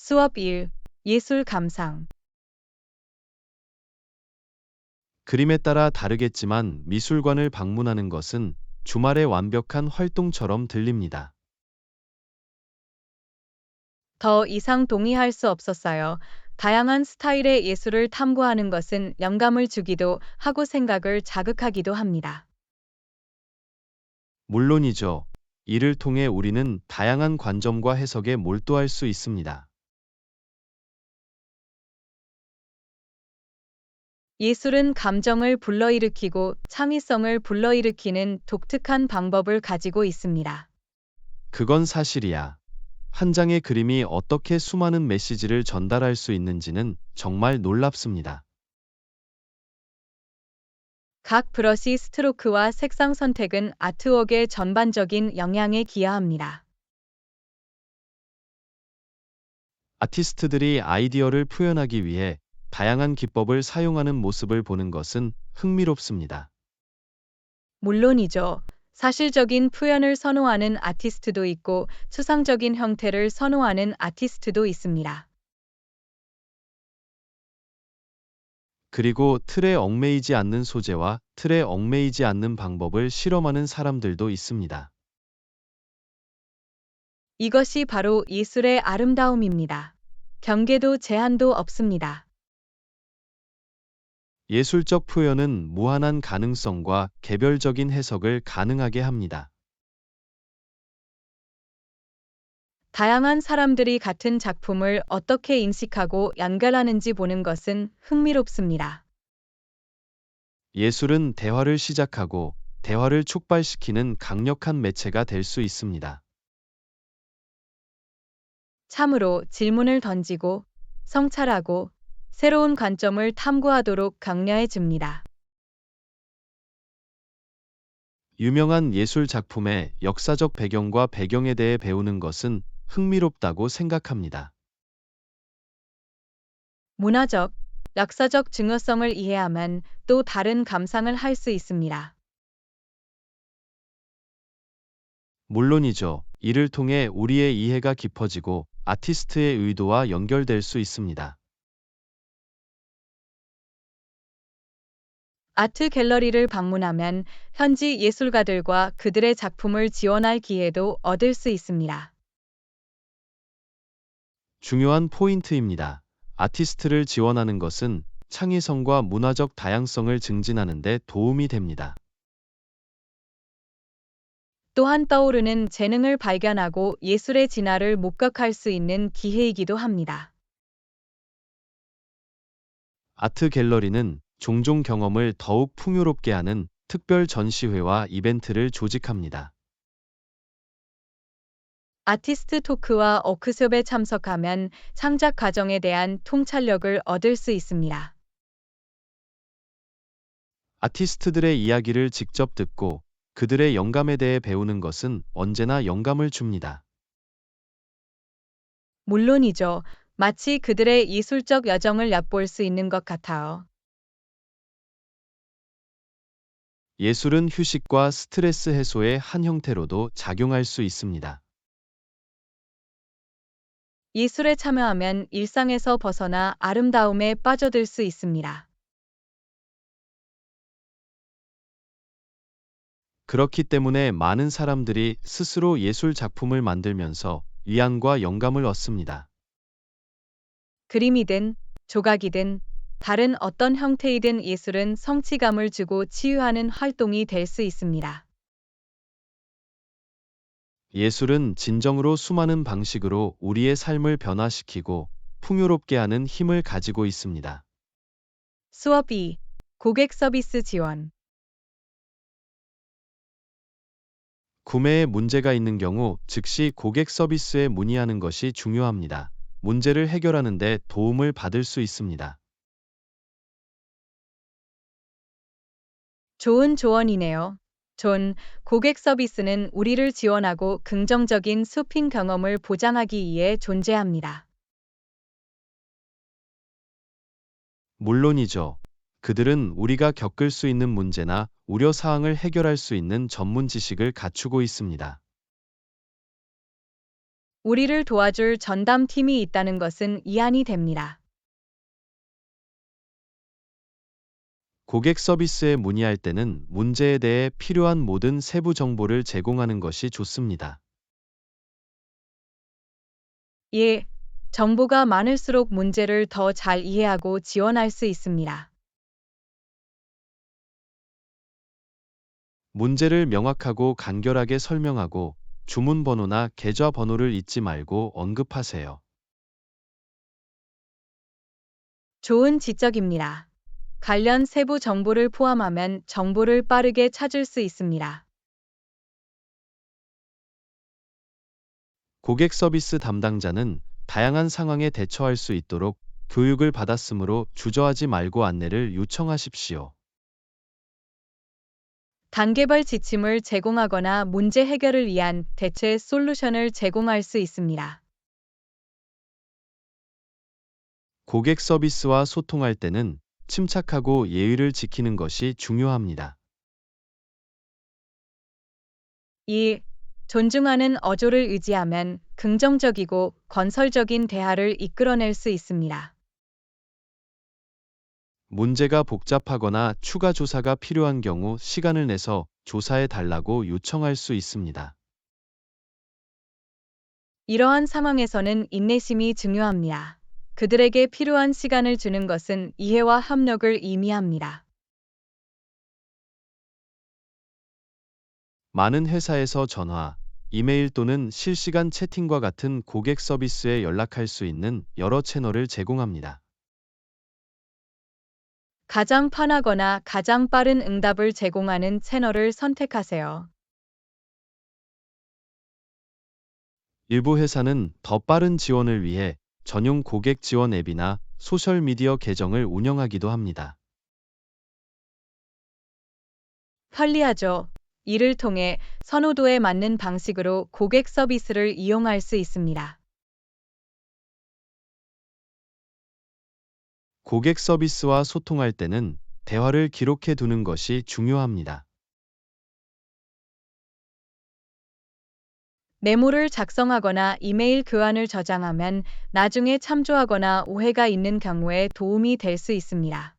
수업 1. 예술 감상. 그림에 따라 다르겠지만 미술관을 방문하는 것은 주말의 완벽한 활동처럼 들립니다. 더 이상 동의할 수 없었어요. 다양한 스타일의 예술을 탐구하는 것은 영감을 주기도 하고 생각을 자극하기도 합니다. 물론이죠. 이를 통해 우리는 다양한 관점과 해석에 몰두할 수 있습니다. 예술은 감정을 불러일으키고 창의성을 불러일으키는 독특한 방법을 가지고 있습니다. 그건 사실이야. 한 장의 그림이 어떻게 수많은 메시지를 전달할 수 있는지는 정말 놀랍습니다. 각 브러시 스트로크와 색상 선택은 아트웍의 전반적인 영향에 기여합니다. 아티스트들이 아이디어를 표현하기 위해 다양한 기법을 사용하는 모습을 보는 것은 흥미롭습니다. 물론이죠. 사실적인 표현을 선호하는 아티스트도 있고 추상적인 형태를 선호하는 아티스트도 있습니다. 그리고 틀에 얽매이지 않는 소재와 틀에 얽매이지 않는 방법을 실험하는 사람들도 있습니다. 이것이 바로 예술의 아름다움입니다. 경계도 제한도 없습니다. 예술적 표현은 무한한 가능성과 개별적인 해석을 가능하게 합니다. 다양한 사람들이 같은 작품을 어떻게 인식하고 연결하는지 보는 것은 흥미롭습니다. 예술은 대화를 시작하고 대화를 촉발시키는 강력한 매체가 될 수 있습니다. 참으로 질문을 던지고 성찰하고 새로운 관점을 탐구하도록 격려해 줍니다. 유명한 예술 작품의 역사적 배경과 배경에 대해 배우는 것은 흥미롭다고 생각합니다. 문화적, 역사적 중요성을 이해하면 또 다른 감상을 할 수 있습니다. 물론이죠. 이를 통해 우리의 이해가 깊어지고 아티스트의 의도와 연결될 수 있습니다. 아트 갤러리를 방문하면 현지 예술가들과 그들의 작품을 지원할 기회도 얻을 수 있습니다. 중요한 포인트입니다. 아티스트를 지원하는 것은 창의성과 문화적 다양성을 증진하는 데 도움이 됩니다. 또한 떠오르는 재능을 발견하고 예술의 진화를 목격할 수 있는 기회이기도 합니다. 아트 갤러리는 종종 경험을 더욱 풍요롭게 하는 특별 전시회와 이벤트를 조직합니다. 아티스트 토크와 워크숍에 참석하면 창작 과정에 대한 통찰력을 얻을 수 있습니다. 아티스트들의 이야기를 직접 듣고 그들의 영감에 대해 배우는 것은 언제나 영감을 줍니다. 물론이죠. 마치 그들의 예술적 여정을 엿볼 수 있는 것 같아요. 예술은 휴식과 스트레스 해소의 한 형태로도 작용할 수 있습니다. 예술에 참여하면 일상에서 벗어나 아름다움에 빠져들 수 있습니다. 그렇기 때문에 많은 사람들이 스스로 예술 작품을 만들면서 위안과 영감을 얻습니다. 그림이든 조각이든 다른 어떤 형태이든 예술은 성취감을 주고 치유하는 활동이 될 수 있습니다. 예술은 진정으로 수많은 방식으로 우리의 삶을 변화시키고 풍요롭게 하는 힘을 가지고 있습니다. 수업 2. 고객 서비스 지원. 구매에 문제가 있는 경우 즉시 고객 서비스에 문의하는 것이 중요합니다. 문제를 해결하는 데 도움을 받을 수 있습니다. 좋은 조언이네요. 존, 고객 서비스는 우리를 지원하고 긍정적인 쇼핑 경험을 보장하기 위해 존재합니다. 물론이죠. 그들은 우리가 겪을 수 있는 문제나 우려 사항을 해결할 수 있는 전문 지식을 갖추고 있습니다. 우리를 도와줄 전담팀이 있다는 것은 이해이 됩니다. 고객 서비스에 문의할 때는 문제에 대해 필요한 모든 세부 정보를 제공하는 것이 좋습니다. 예, 정보가 많을수록 문제를 더 잘 이해하고 지원할 수 있습니다. 문제를 명확하고 간결하게 설명하고 주문 번호나 계좌 번호를 잊지 말고 언급하세요. 좋은 지적입니다. 관련 세부 정보를 포함하면 정보를 빠르게 찾을 수 있습니다. 고객 서비스 담당자는 다양한 상황에 대처할 수 있도록 교육을 받았으므로 주저하지 말고 안내를 요청하십시오. 단계별 지침을 제공하거나 문제 해결을 위한 대체 솔루션을 제공할 수 있습니다. 고객 서비스와 소통할 때는 침착하고 예의를 지키는 것이 중요합니다. 이 존중하는 어조를 의지하면 긍정적이고 건설적인 대화를 이끌어낼 수 있습니다. 문제가 복잡하거나 추가 조사가 필요한 경우 시간을 내서 조사해 달라고 요청할 수 있습니다. 이러한 상황에서는 인내심이 중요합니다. 그들에게 필요한 시간을 주는 것은 이해와 협력을 의미합니다. 많은 회사에서 전화, 이메일 또는 실시간 채팅과 같은 고객 서비스에 연락할 수 있는 여러 채널을 제공합니다. 가장 편하거나 가장 빠른 응답을 제공하는 채널을 선택하세요. 일부 회사는 더 빠른 지원을 위해 전용 고객 지원 앱이나 소셜미디어 계정을 운영하기도 합니다. 편리하죠. 이를 통해 선호도에 맞는 방식으로 고객 서비스를 이용할 수 있습니다. 고객 서비스와 소통할 때는 대화를 기록해 두는 것이 중요합니다. 메모를 작성하거나 이메일 교환을 저장하면 나중에 참조하거나 오해가 있는 경우에 도움이 될 수 있습니다.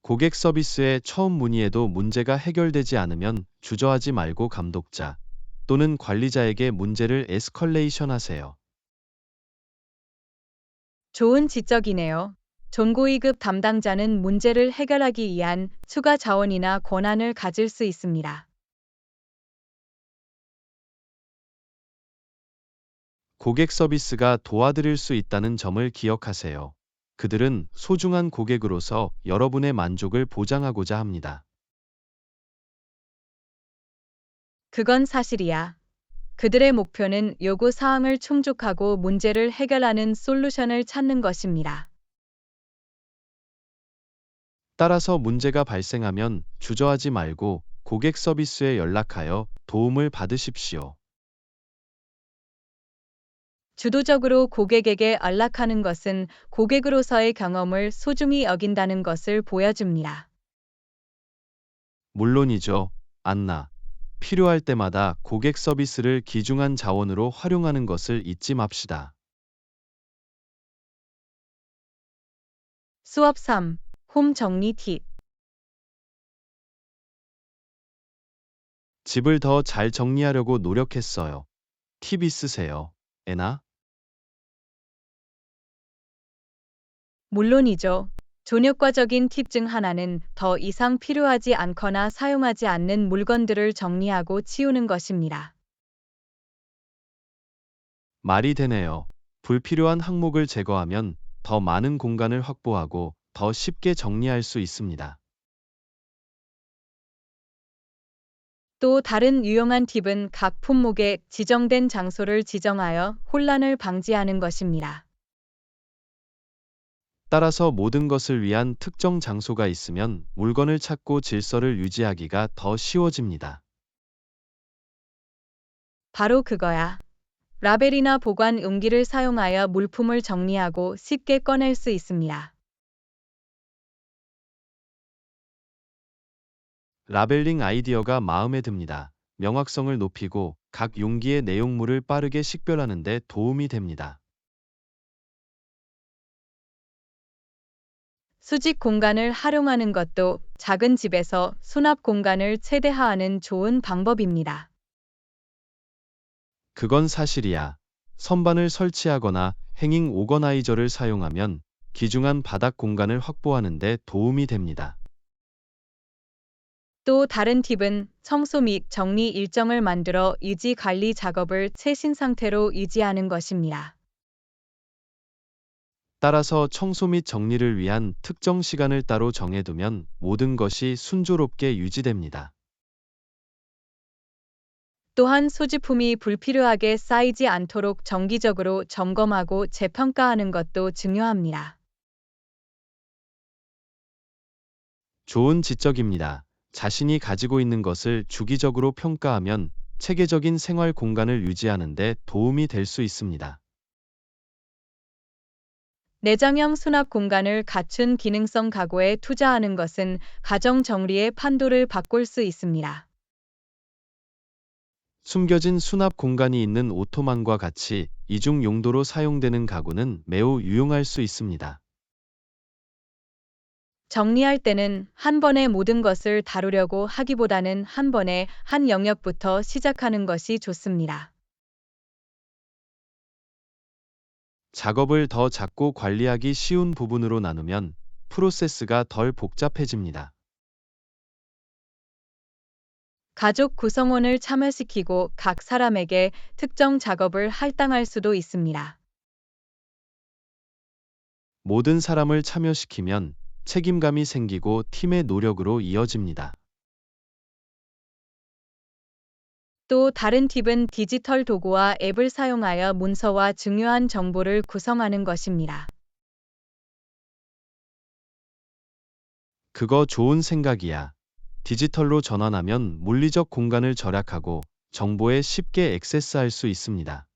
고객 서비스에 처음 문의해도 문제가 해결되지 않으면 주저하지 말고 감독자 또는 관리자에게 문제를 에스컬레이션 하세요. 좋은 지적이네요. 존고위급 담당자는 문제를 해결하기 위한 추가 자원이나 권한을 가질 수 있습니다. 고객 서비스가 도와드릴 수 있다는 점을 기억하세요. 그들은 소중한 고객으로서 여러분의 만족을 보장하고자 합니다. 그건 사실이야. 그들의 목표는 요구 사항을 충족하고 문제를 해결하는 솔루션을 찾는 것입니다. 따라서 문제가 발생하면 주저하지 말고 고객 서비스에 연락하여 도움을 받으십시오. 주도적으로 고객에게 연락하는 것은 고객으로서의 경험을 소중히 여긴다는 것을 보여줍니다. 물론이죠. 안나. 필요할 때마다 고객 서비스를 귀중한 자원으로 활용하는 것을 잊지 맙시다. 수업 3. 홈 정리 팁. 집을 더 잘 정리하려고 노력했어요. 팁 있으세요? 에나? 물론이죠. 존효과적인 팁 중 하나는 더 이상 필요하지 않거나 사용하지 않는 물건들을 정리하고 치우는 것입니다. 말이 되네요. 불필요한 항목을 제거하면 더 많은 공간을 확보하고 더 쉽게 정리할 수 있습니다. 또 다른 유용한 팁은 각 품목에 지정된 장소를 지정하여 혼란을 방지하는 것입니다. 따라서 모든 것을 위한 특정 장소가 있으면 물건을 찾고 질서를 유지하기가 더 쉬워집니다. 바로 그거야. 라벨이나 보관 용기를 사용하여 물품을 정리하고 쉽게 꺼낼 수 있습니다. 라벨링 아이디어가 마음에 듭니다. 명확성을 높이고 각 용기의 내용물을 빠르게 식별하는 데 도움이 됩니다. 수직 공간을 활용하는 것도 작은 집에서 수납 공간을 최대화하는 좋은 방법입니다. 그건 사실이야. 선반을 설치하거나 행잉 오거나이저를 사용하면 귀중한 바닥 공간을 확보하는 데 도움이 됩니다. 또 다른 팁은 청소 및 정리 일정을 만들어 유지 관리 작업을 최신 상태로 유지하는 것입니다. 따라서 청소 및 정리를 위한 특정 시간을 따로 정해두면 모든 것이 순조롭게 유지됩니다. 또한 소지품이 불필요하게 쌓이지 않도록 정기적으로 점검하고 재평가하는 것도 중요합니다. 좋은 지적입니다. 자신이 가지고 있는 것을 주기적으로 평가하면 체계적인 생활 공간을 유지하는 데 도움이 될 수 있습니다. 내장형 수납 공간을 갖춘 기능성 가구에 투자하는 것은 가정 정리의 판도를 바꿀 수 있습니다. 숨겨진 수납 공간이 있는 오토만과 같이 이중 용도로 사용되는 가구는 매우 유용할 수 있습니다. 정리할 때는 한 번에 모든 것을 다루려고 하기보다는 한 번에 한 영역부터 시작하는 것이 좋습니다. 작업을 더 작고 관리하기 쉬운 부분으로 나누면 프로세스가 덜 복잡해집니다. 가족 구성원을 참여시키고 각 사람에게 특정 작업을 할당할 수도 있습니다. 모든 사람을 참여시키면 책임감이 생기고 팀의 노력으로 이어집니다. 또 다른 팁은 디지털 도구와 앱을 사용하여 문서와 중요한 정보를 구성하는 것입니다. 그거 좋은 생각이야. 디지털로 전환하면 물리적 공간을 절약하고 정보에 쉽게 액세스할 수 있습니다.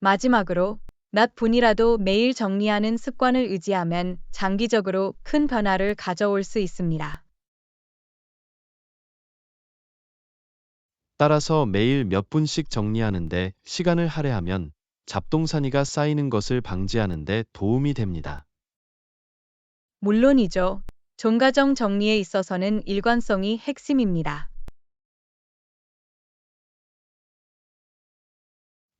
마지막으로, 몇 분이라도 매일 정리하는 습관을 유지하면 장기적으로 큰 변화를 가져올 수 있습니다. 따라서 매일 몇 분씩 정리하는데 시간을 할애하면 잡동사니가 쌓이는 것을 방지하는 데 도움이 됩니다. 물론이죠. 종가정 정리에 있어서는 일관성이 핵심입니다.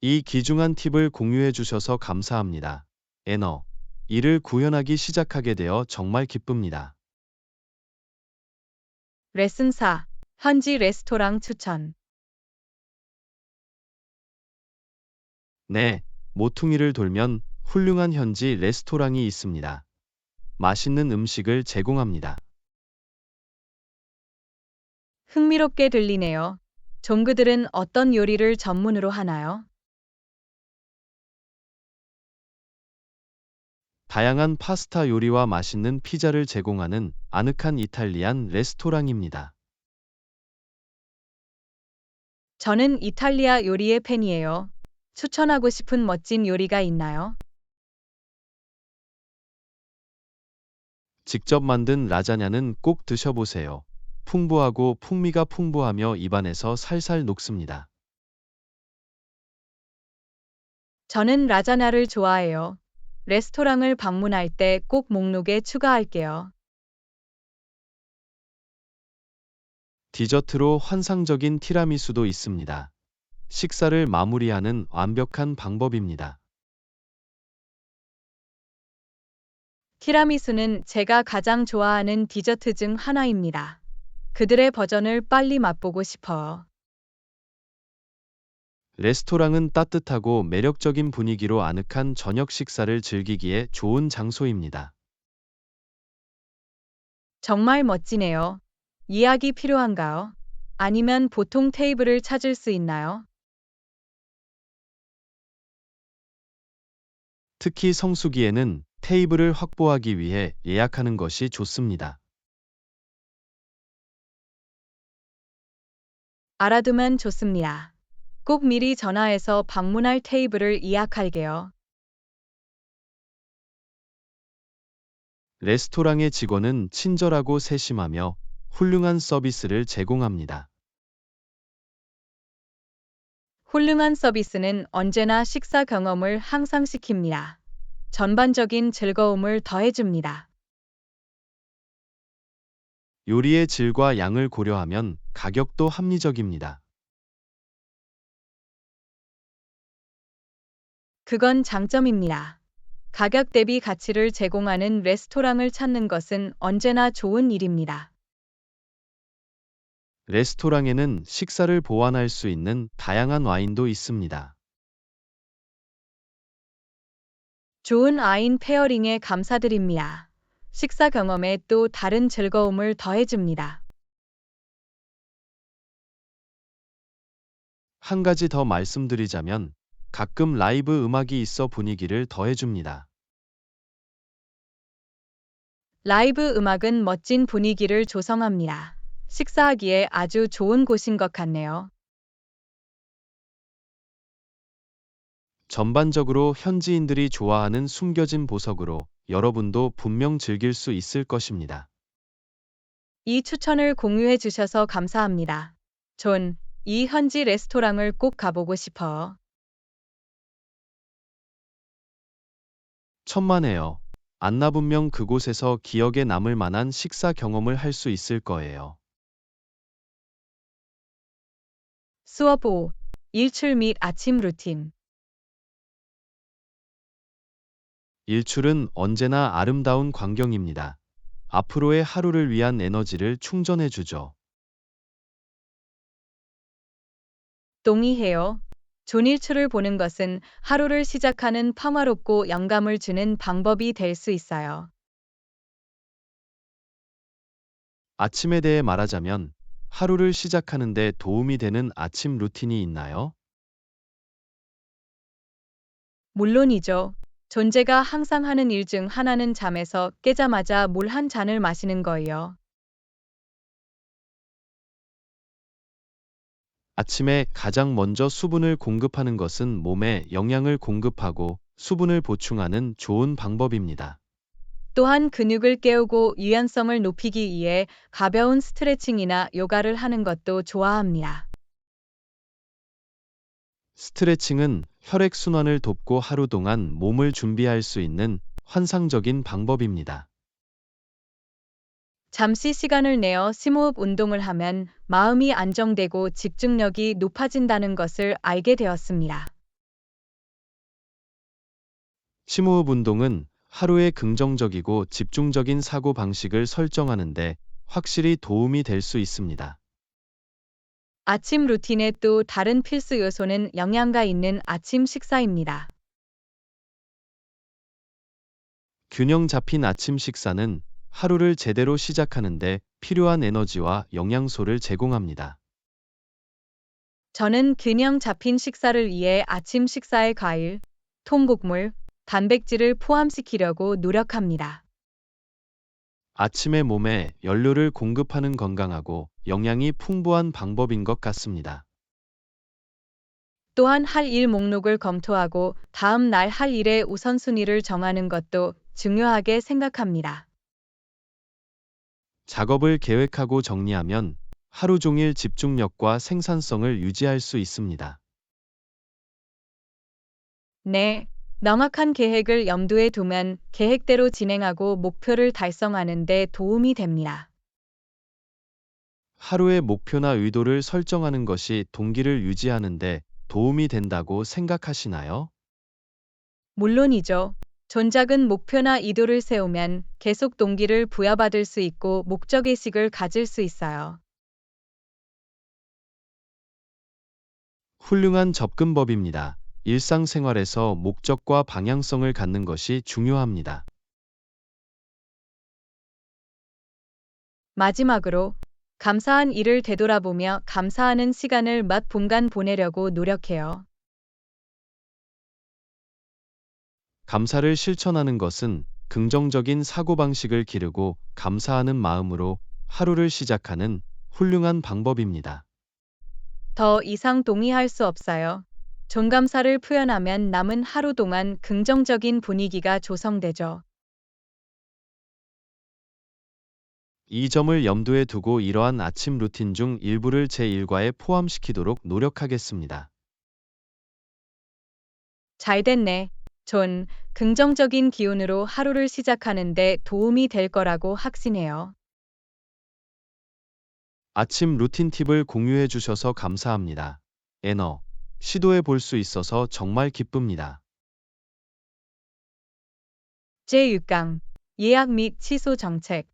이 귀중한 팁을 공유해 주셔서 감사합니다. 일을 구현하기 시작하게 되어 정말 기쁩니다. 레슨 4. 현지 레스토랑 추천. 네, 모퉁이를 돌면 훌륭한 현지 레스토랑이 있습니다. 맛있는 음식을 제공합니다. 흥미롭게 들리네요. 종그들은 어떤 요리를 전문으로 하나요? 다양한 파스타 요리와 맛있는 피자를 제공하는 아늑한 이탈리안 레스토랑입니다. 저는 이탈리아 요리의 팬이에요. 추천하고 싶은 멋진 요리가 있나요? 직접 만든 라자냐는 꼭 드셔보세요. 풍부하고 풍미가 풍부하며 입안에서 살살 녹습니다. 저는 라자냐를 좋아해요. 레스토랑을 방문할 때 꼭 목록에 추가할게요. 디저트로 환상적인 티라미수도 있습니다. 식사를 마무리하는 완벽한 방법입니다. 티라미수는 제가 가장 좋아하는 디저트 중 하나입니다. 그들의 버전을 빨리 맛보고 싶어요. 레스토랑은 따뜻하고 매력적인 분위기로 아늑한 저녁 식사를 즐기기에 좋은 장소입니다. 정말 멋지네요. 예약이 필요한가요? 아니면 보통 테이블을 찾을 수 있나요? 특히 성수기에는 테이블을 확보하기 위해 예약하는 것이 좋습니다. 알아두면 좋습니다. 꼭 미리 전화해서 방문할 테이블을 예약할게요. 레스토랑의 직원은 친절하고 세심하며 훌륭한 서비스를 제공합니다. 훌륭한 서비스는 언제나 식사 경험을 향상시킵니다. 전반적인 즐거움을 더해줍니다. 요리의 질과 양을 고려하면 가격도 합리적입니다. 그건 장점입니다. 가격 대비 가치를 제공하는 레스토랑을 찾는 것은 언제나 좋은 일입니다. 레스토랑에는 식사를 보완할 수 있는 다양한 와인도 있습니다. 좋은 와인 페어링에 감사드립니다. 식사 경험에 또 다른 즐거움을 더해줍니다. 한 가지 더 말씀드리자면 가끔 라이브 음악이 있어 분위기를 더해줍니다. 라이브 음악은 멋진 분위기를 조성합니다. 식사하기에 아주 좋은 곳인 것 같네요. 전반적으로 현지인들이 좋아하는 숨겨진 보석으로 여러분도 분명 즐길 수 있을 것입니다. 이 추천을 공유해 주셔서 감사합니다. 전 이 현지 레스토랑을 꼭 가보고 싶어. 천만에요. 안나 분명 그곳에서 기억에 남을 만한 식사 경험을 할 수 있을 거예요. 수업 5. 일출 및 아침 루틴. 일출은 언제나 아름다운 광경입니다. 앞으로의 하루를 위한 에너지를 충전해 주죠. 동의해요. 존일출을 보는 것은 하루를 시작하는 평화롭고 영감을 주는 방법이 될 수 있어요. 아침에 대해 말하자면 하루를 시작하는데 도움이 되는 아침 루틴이 있나요? 물론이죠. 존재가 항상 하는 일 중 하나는 잠에서 깨자마자 물 한 잔을 마시는 거예요. 아침에 가장 먼저 수분을 공급하는 것은 몸에 영양을 공급하고 수분을 보충하는 좋은 방법입니다. 또한 근육을 깨우고 유연성을 높이기 위해 가벼운 스트레칭이나 요가를 하는 것도 좋아합니다. 스트레칭은 혈액순환을 돕고 하루 동안 몸을 준비할 수 있는 환상적인 방법입니다. 잠시 시간을 내어 심호흡 운동을 하면 마음이 안정되고 집중력이 높아진다는 것을 알게 되었습니다. 심호흡 운동은 하루의 긍정적이고 집중적인 사고 방식을 설정하는데 확실히 도움이 될 수 있습니다. 아침 루틴의 또 다른 필수 요소는 영양가 있는 아침 식사입니다. 균형 잡힌 아침 식사는 하루를 제대로 시작하는데 필요한 에너지와 영양소를 제공합니다. 저는 균형 잡힌 식사를 위해 아침 식사에 과일, 통곡물, 단백질을 포함시키려고 노력합니다. 아침에 몸에 연료를 공급하는 건강하고 영양이 풍부한 방법인 것 같습니다. 또한 할 일 목록을 검토하고 다음 날 할 일의 우선순위를 정하는 것도 중요하게 생각합니다. 작업을 계획하고 정리하면 하루 종일 집중력과 생산성을 유지할 수 있습니다. 네, 명확한 계획을 염두에 두면 계획대로 진행하고 목표를 달성하는 데 도움이 됩니다. 하루의 목표나 의도를 설정하는 것이 동기를 유지하는데 도움이 된다고 생각하시나요? 물론이죠. 전작은 목표나 의도를 세우면 계속 동기를 부여받을 수 있고 목적의식을 가질 수 있어요. 훌륭한 접근법입니다. 일상생활에서 목적과 방향성을 갖는 것이 중요합니다. 마지막으로, 감사한 일을 되돌아보며 감사하는 시간을 몇 분간 보내려고 노력해요. 감사를 실천하는 것은 긍정적인 사고방식을 기르고 감사하는 마음으로 하루를 시작하는 훌륭한 방법입니다. 더 이상 동의할 수 없어요. 존감사를 표현하면 남은 하루 동안 긍정적인 분위기가 조성되죠. 이 점을 염두에 두고 이러한 아침 루틴 중 일부를 제 일과에 포함시키도록 노력하겠습니다. 잘 됐네. 존, 긍정적인 기운으로 하루를 시작하는데 도움이 될 거라고 확신해요. 아침 루틴 팁을 공유해 주셔서 감사합니다. 시도해 볼 수 있어서 정말 기쁩니다. 제6강 예약 및 취소 정책.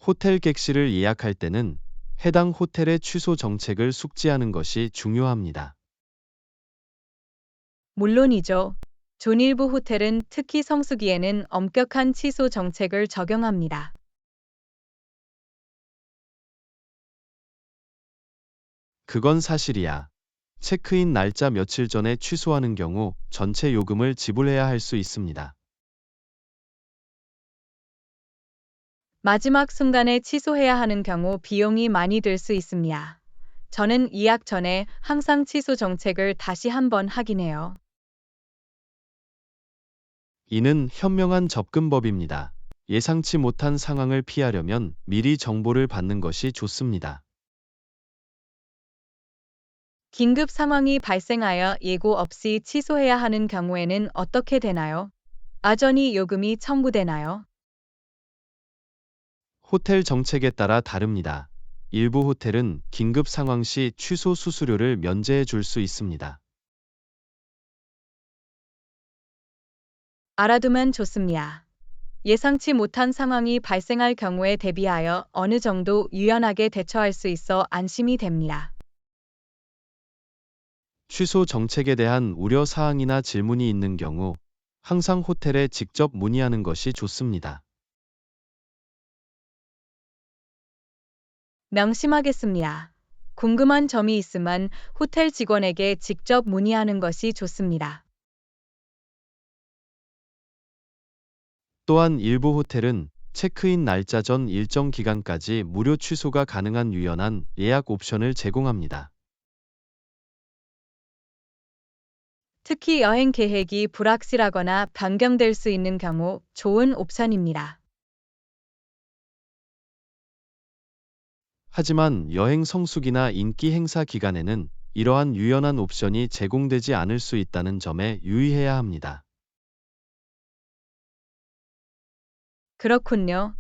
호텔 객실을 예약할 때는 해당 호텔의 취소 정책을 숙지하는 것이 중요합니다. 물론이죠. 존 일부 호텔은 특히 성수기에는 엄격한 취소 정책을 적용합니다. 그건 사실이야. 체크인 날짜 며칠 전에 취소하는 경우 전체 요금을 지불해야 할 수 있습니다. 마지막 순간에 취소해야 하는 경우 비용이 많이 들 수 있습니다. 저는 예약 전에 항상 취소 정책을 다시 한번 확인해요. 이는 현명한 접근법입니다. 예상치 못한 상황을 피하려면 미리 정보를 받는 것이 좋습니다. 긴급 상황이 발생하여 예고 없이 취소해야 하는 경우에는 어떻게 되나요? 아전이 요금이 청구되나요? 호텔 정책에 따라 다릅니다. 일부 호텔은 긴급 상황 시 취소 수수료를 면제해 줄 수 있습니다. 알아두면 좋습니다. 예상치 못한 상황이 발생할 경우에 대비하여 어느 정도 유연하게 대처할 수 있어 안심이 됩니다. 취소 정책에 대한 우려 사항이나 질문이 있는 경우 항상 호텔에 직접 문의하는 것이 좋습니다. 명심하겠습니다. 궁금한 점이 있으면 호텔 직원에게 직접 문의하는 것이 좋습니다. 또한 일부 호텔은 체크인 날짜 전 일정 기간까지 무료 취소가 가능한 유연한 예약 옵션을 제공합니다. 특히 여행 계획이 불확실하거나 변경될 수 있는 경우 좋은 옵션입니다. 하지만 여행 성수기나 인기 행사 기간에는 이러한 유연한 옵션이 제공되지 않을 수 있다는 점에 유의해야 합니다. 그렇군요.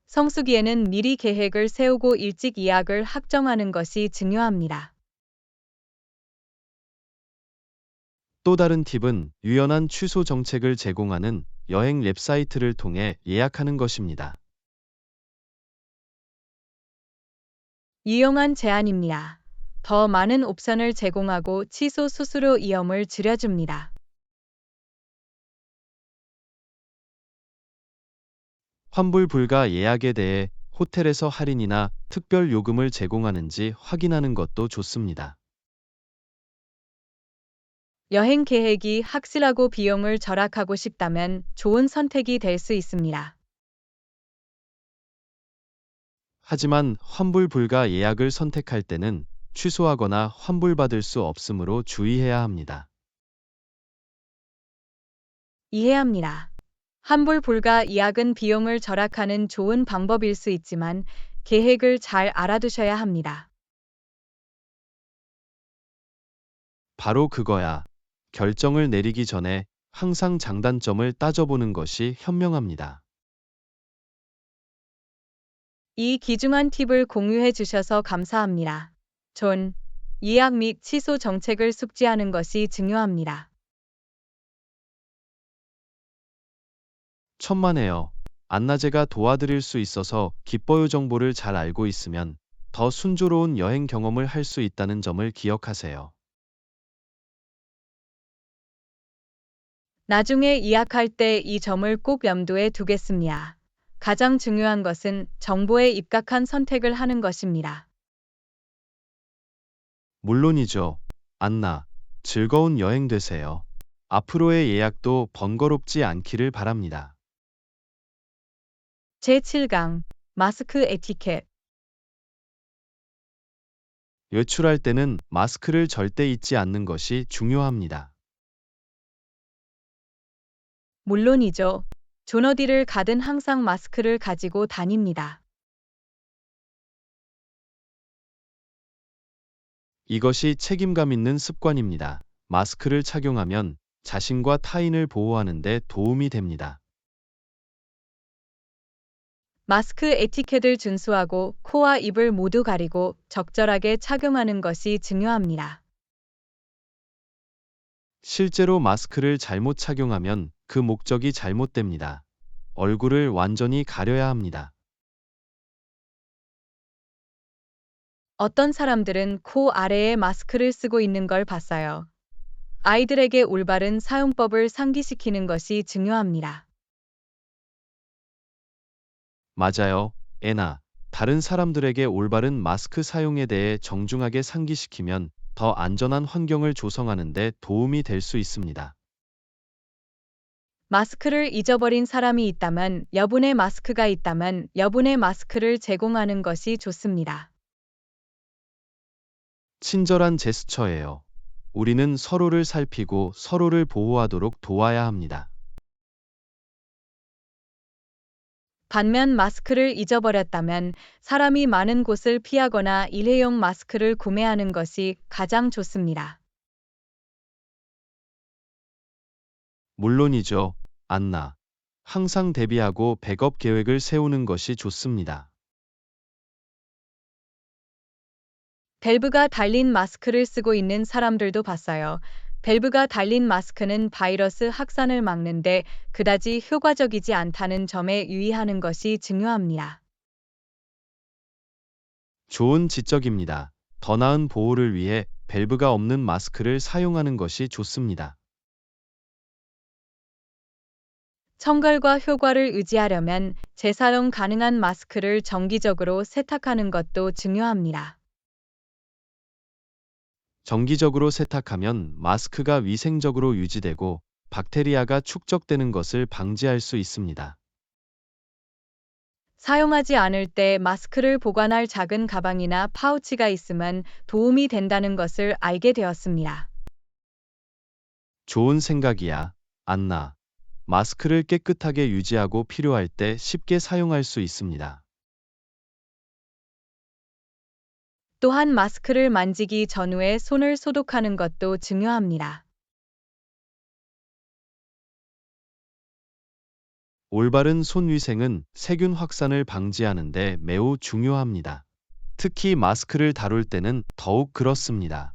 성수기에는 미리 계획을 세우고 일찍 예약을 확정하는 것이 중요합니다. 또 다른 팁은 유연한 취소 정책을 제공하는 여행 웹사이트를 통해 예약하는 것입니다. 유용한 제안입니다. 더 많은 옵션을 제공하고 취소 수수료 위험을 줄여줍니다. 환불 불가 예약에 대해 호텔에서 할인이나 특별 요금을 제공하는지 확인하는 것도 좋습니다. 여행 계획이 확실하고 비용을 절약하고 싶다면 좋은 선택이 될 수 있습니다. 하지만 환불 불가 예약을 선택할 때는 취소하거나 환불받을 수 없으므로 주의해야 합니다. 이해합니다. 환불 불가 예약은 비용을 절약하는 좋은 방법일 수 있지만 계획을 잘 알아두셔야 합니다. 바로 그거야. 결정을 내리기 전에 항상 장단점을 따져보는 것이 현명합니다. 이 귀중한 팁을 공유해 주셔서 감사합니다. 존, 예약 및 취소 정책을 숙지하는 것이 중요합니다. 천만에요. 안나제가 도와드릴 수 있어서 기뻐요. 정보를 잘 알고 있으면 더 순조로운 여행 경험을 할 수 있다는 점을 기억하세요. 나중에 예약할 때 이 점을 꼭 염두에 두겠습니다. 가장 중요한 것은 정보에 입각한 선택을 하는 것입니다. 물론이죠. 안나, 즐거운 여행 되세요. 앞으로의 예약도 번거롭지 않기를 바랍니다. 제7강 마스크 에티켓. 외출할 때는 마스크를 절대 잊지 않는 것이 중요합니다. 물론이죠. 존 어디를 가든 항상 마스크를 가지고 다닙니다. 이것이 책임감 있는 습관입니다. 마스크를 착용하면 자신과 타인을 보호하는 데 도움이 됩니다. 마스크 에티켓을 준수하고 코와 입을 모두 가리고 적절하게 착용하는 것이 중요합니다. 실제로 마스크를 잘못 착용하면 그 목적이 잘못됩니다. 얼굴을 완전히 가려야 합니다. 어떤 사람들은 코 아래에 마스크를 쓰고 있는 걸 봤어요. 아이들에게 올바른 사용법을 상기시키는 것이 중요합니다. 맞아요. 애나 다른 사람들에게 올바른 마스크 사용에 대해 정중하게 상기시키면 더 안전한 환경을 조성하는 데 도움이 될 수 있습니다. 마스크를 잊어버린 사람이 있다면 여분의 마스크가 있다면 여분의 마스크를 제공하는 것이 좋습니다. 친절한 제스처예요. 우리는 서로를 살피고 서로를 보호하도록 도와야 합니다. 반면 마스크를 잊어버렸다면 사람이 많은 곳을 피하거나 일회용 마스크를 구매하는 것이 가장 좋습니다. 물론이죠. 안나. 항상 대비하고 백업 계획을 세우는 것이 좋습니다. 밸브가 달린 마스크를 쓰고 있는 사람들도 봤어요. 밸브가 달린 마스크는 바이러스 확산을 막는데 그다지 효과적이지 않다는 점에 유의하는 것이 중요합니다. 좋은 지적입니다. 더 나은 보호를 위해 밸브가 없는 마스크를 사용하는 것이 좋습니다. 청결과 효과를 의지하려면 재사용 가능한 마스크를 정기적으로 세탁하는 것도 중요합니다. 정기적으로 세탁하면 마스크가 위생적으로 유지되고 박테리아가 축적되는 것을 방지할 수 있습니다. 사용하지 않을 때 마스크를 보관할 작은 가방이나 파우치가 있으면 도움이 된다는 것을 알게 되었습니다. 좋은 생각이야, 안나. 마스크를 깨끗하게 유지하고 필요할 때 쉽게 사용할 수 있습니다. 또한 마스크를 만지기 전후에 손을 소독하는 것도 중요합니다. 올바른 손 위생은 세균 확산을 방지하는 데 매우 중요합니다. 특히 마스크를 다룰 때는 더욱 그렇습니다.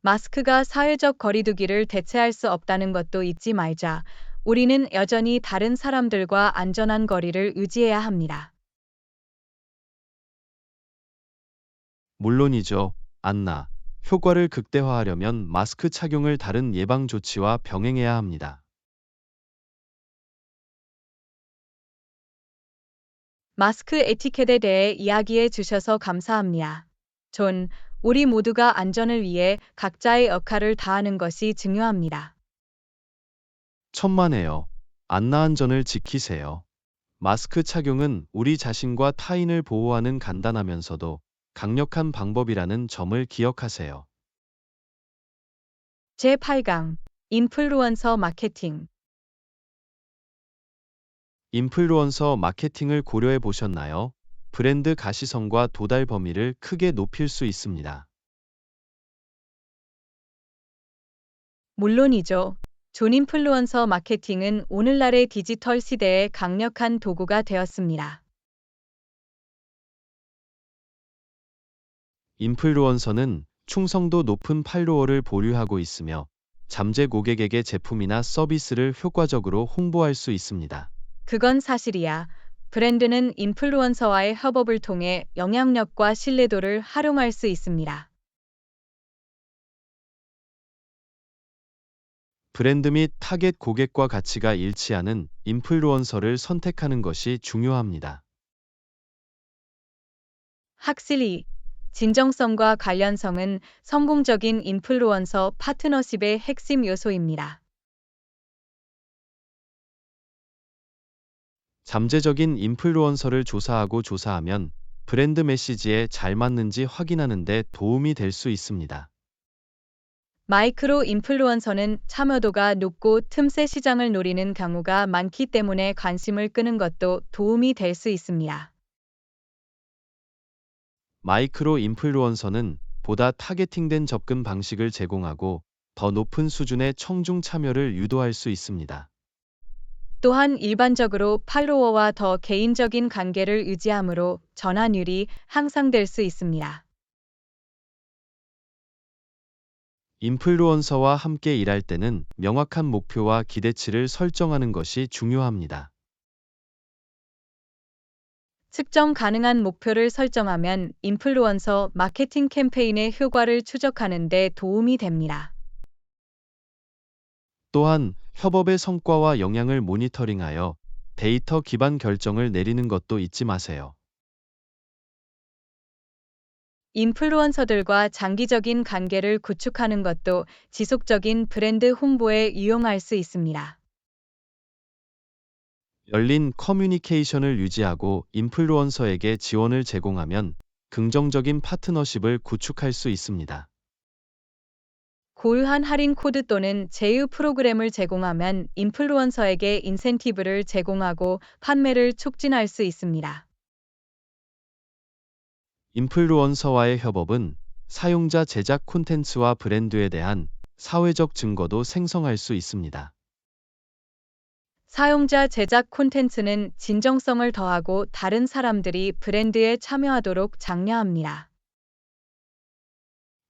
마스크가 사회적 거리두기를 대체할 수 없다는 것도 잊지 말자. 우리는 여전히 다른 사람들과 안전한 거리를 유지해야 합니다. 물론이죠, 안나. 효과를 극대화하려면 마스크 착용을 다른 예방 조치와 병행해야 합니다. 마스크 에티켓에 대해 이야기해 주셔서 감사합니다. 존, 우리 모두가 안전을 위해 각자의 역할을 다하는 것이 중요합니다. 천만에요. 안나 안전을 지키세요. 마스크 착용은 우리 자신과 타인을 보호하는 간단하면서도 강력한 방법이라는 점을 기억하세요. 제8강 인플루언서 마케팅 인플루언서 마케팅을 고려해 보셨나요? 브랜드 가시성과 도달 범위를 크게 높일 수 있습니다. 물론이죠. 존 인플루언서 마케팅은 오늘날의 디지털 시대의 강력한 도구가 되었습니다. 인플루언서는 충성도 높은 팔로워를 보유하고 있으며 잠재 고객에게 제품이나 서비스를 효과적으로 홍보할 수 있습니다. 그건 사실이야. 브랜드는 인플루언서와의 협업을 통해 영향력과 신뢰도를 활용할 수 있습니다. 브랜드 및 타겟 고객과 가치가 일치하는 인플루언서를 선택하는 것이 중요합니다. 확실히 진정성과 관련성은 성공적인 인플루언서 파트너십의 핵심 요소입니다. 잠재적인 인플루언서를 조사하면 브랜드 메시지에 잘 맞는지 확인하는 데 도움이 될 수 있습니다. 마이크로 인플루언서는 참여도가 높고 틈새 시장을 노리는 경우가 많기 때문에 관심을 끄는 것도 도움이 될 수 있습니다. 마이크로 인플루언서는 보다 타겟팅된 접근 방식을 제공하고 더 높은 수준의 청중 참여를 유도할 수 있습니다. 또한 일반적으로 팔로워와 더 개인적인 관계를 유지하므로 전환율이 향상될 수 있습니다. 인플루언서와 함께 일할 때는 명확한 목표와 기대치를 설정하는 것이 중요합니다. 측정 가능한 목표를 설정하면 인플루언서 마케팅 캠페인의 효과를 추적하는 데 도움이 됩니다. 또한 협업의 성과와 영향을 모니터링하여 데이터 기반 결정을 내리는 것도 잊지 마세요. 인플루언서들과 장기적인 관계를 구축하는 것도 지속적인 브랜드 홍보에 유용할 수 있습니다. 열린 커뮤니케이션을 유지하고 인플루언서에게 지원을 제공하면 긍정적인 파트너십을 구축할 수 있습니다. 고유한 할인 코드 또는 제휴 프로그램을 제공하면 인플루언서에게 인센티브를 제공하고 판매를 촉진할 수 있습니다. 인플루언서와의 협업은 사용자 제작 콘텐츠와 브랜드에 대한 사회적 증거도 생성할 수 있습니다. 사용자 제작 콘텐츠는 진정성을 더하고 다른 사람들이 브랜드에 참여하도록 장려합니다.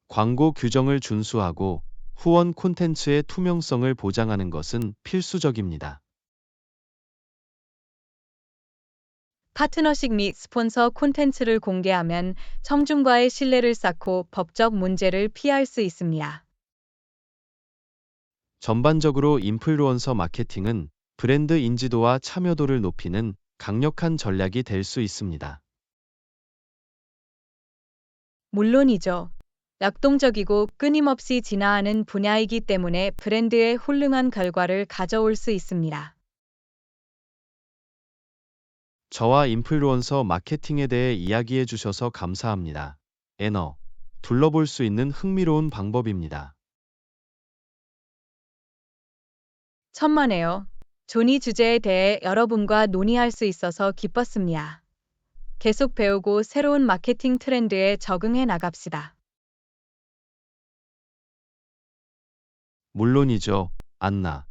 광고 규정을 준수하고 후원 콘텐츠의 투명성을 보장하는 것은 필수적입니다. 파트너십 및 스폰서 콘텐츠를 공개하면 청중과의 신뢰를 쌓고 법적 문제를 피할 수 있습니다. 전반적으로 인플루언서 마케팅은 브랜드 인지도와 참여도를 높이는 강력한 전략이 될 수 있습니다. 물론이죠. 역동적이고 끊임없이 진화하는 분야이기 때문에 브랜드에 훌륭한 결과를 가져올 수 있습니다. 저와 인플루언서 마케팅에 대해 이야기해 주셔서 감사합니다. 애너, 둘러볼 수 있는 흥미로운 방법입니다. 천만에요. 존이 주제에 대해 여러분과 논의할 수 있어서 기뻤습니다. 계속 배우고 새로운 마케팅 트렌드에 적응해 나갑시다. 물론이죠, 안나.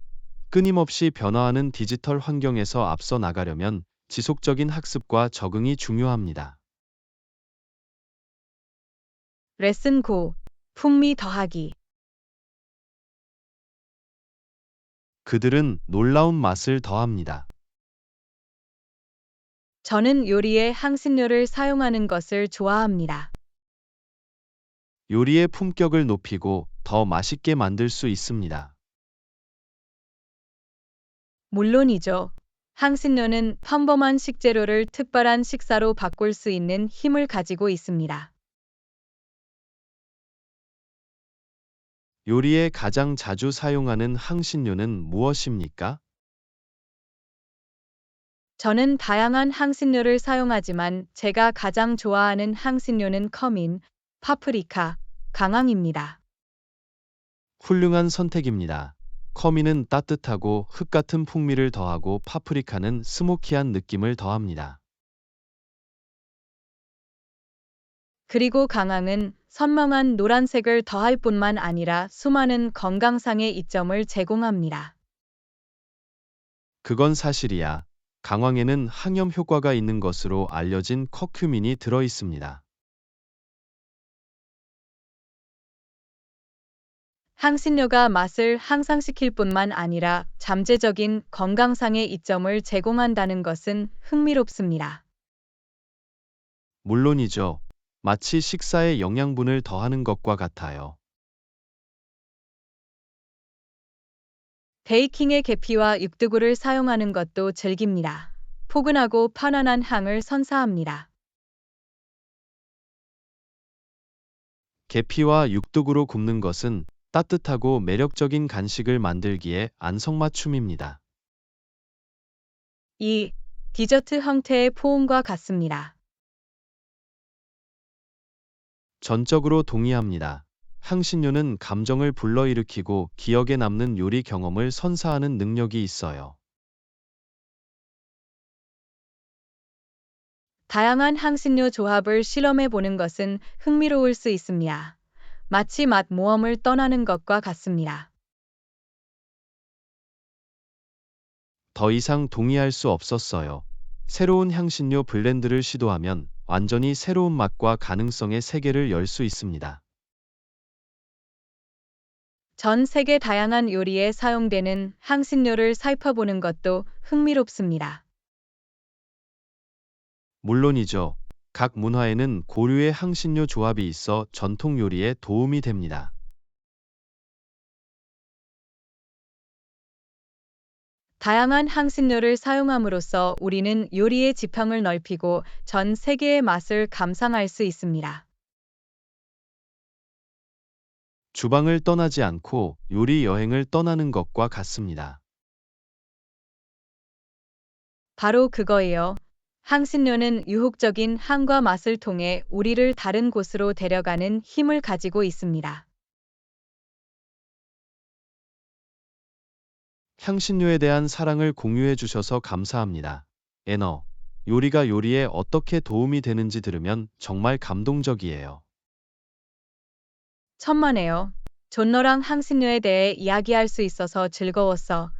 끊임없이 변화하는 디지털 환경에서 앞서 나가려면 지속적인 학습과 적응이 중요합니다. 레슨 고. 풍미 더하기. 그들은 놀라운 맛을 더합니다. 저는 요리에 향신료를 사용하는 것을 좋아합니다. 요리의 품격을 높이고 더 맛있게 만들 수 있습니다. 물론이죠. 향신료는 평범한 식재료를 특별한 식사로 바꿀 수 있는 힘을 가지고 있습니다. 요리에 가장 자주 사용하는 향신료는 무엇입니까? 저는 다양한 향신료를 사용하지만 제가 가장 좋아하는 향신료는 커민, 파프리카, 강황입니다. 훌륭한 선택입니다. 커미는 따뜻하고 흙 같은 풍미를 더하고 파프리카는 스모키한 느낌을 더합니다. 그리고 강황은 선명한 노란색을 더할 뿐만 아니라 수많은 건강상의 이점을 제공합니다. 그건 사실이야. 강황에는 항염 효과가 있는 것으로 알려진 커큐민이 들어 있습니다. 향신료가 맛을 향상시킬 뿐만 아니라 잠재적인 건강상의 이점을 제공한다는 것은 흥미롭습니다. 물론이죠. 마치 식사에 영양분을 더하는 것과 같아요. 베이킹에 계피와 육두구를 사용하는 것도 즐깁니다. 포근하고 편안한 향을 선사합니다. 계피와 육둑으로 굽는 것은 따뜻하고 매력적인 간식을 만들기에 안성맞춤입니다. 이 디저트 형태의 포옹과 같습니다. 전적으로 동의합니다. 향신료는 감정을 불러일으키고 기억에 남는 요리 경험을 선사하는 능력이 있어요. 다양한 향신료 조합을 실험해 보는 것은 흥미로울 수 있습니다. 마치 맛 모험을 떠나는 것과 같습니다. 더 이상 동의할 수 없었어요. 새로운 향신료 블렌드를 시도하면 완전히 새로운 맛과 가능성의 세계를 열 수 있습니다. 전 세계 다양한 요리에 사용되는 향신료를 살펴보는 것도 흥미롭습니다. 물론이죠. 각 문화에는 고유의 향신료 조합이 있어 전통 요리에 도움이 됩니다. 다양한 향신료를 사용함으로써 우리는 요리의 지평을 넓히고 전 세계의 맛을 감상할 수 있습니다. 주방을 떠나지 않고 요리 여행을 떠나는 것과 같습니다. 바로 그거예요. 향신료는 유혹적인 향과 맛을 통해 우리를 다른 곳으로 데려가는 힘을 가지고 있습니다. 향신료에 대한 사랑을 공유해 주셔서 감사합니다. 애너, 요리가 요리에 어떻게 도움이 되는지 들으면 정말 감동적이에요. 천만에요. 존너랑 향신료에 대해 이야기할 수 있어서 즐거웠어.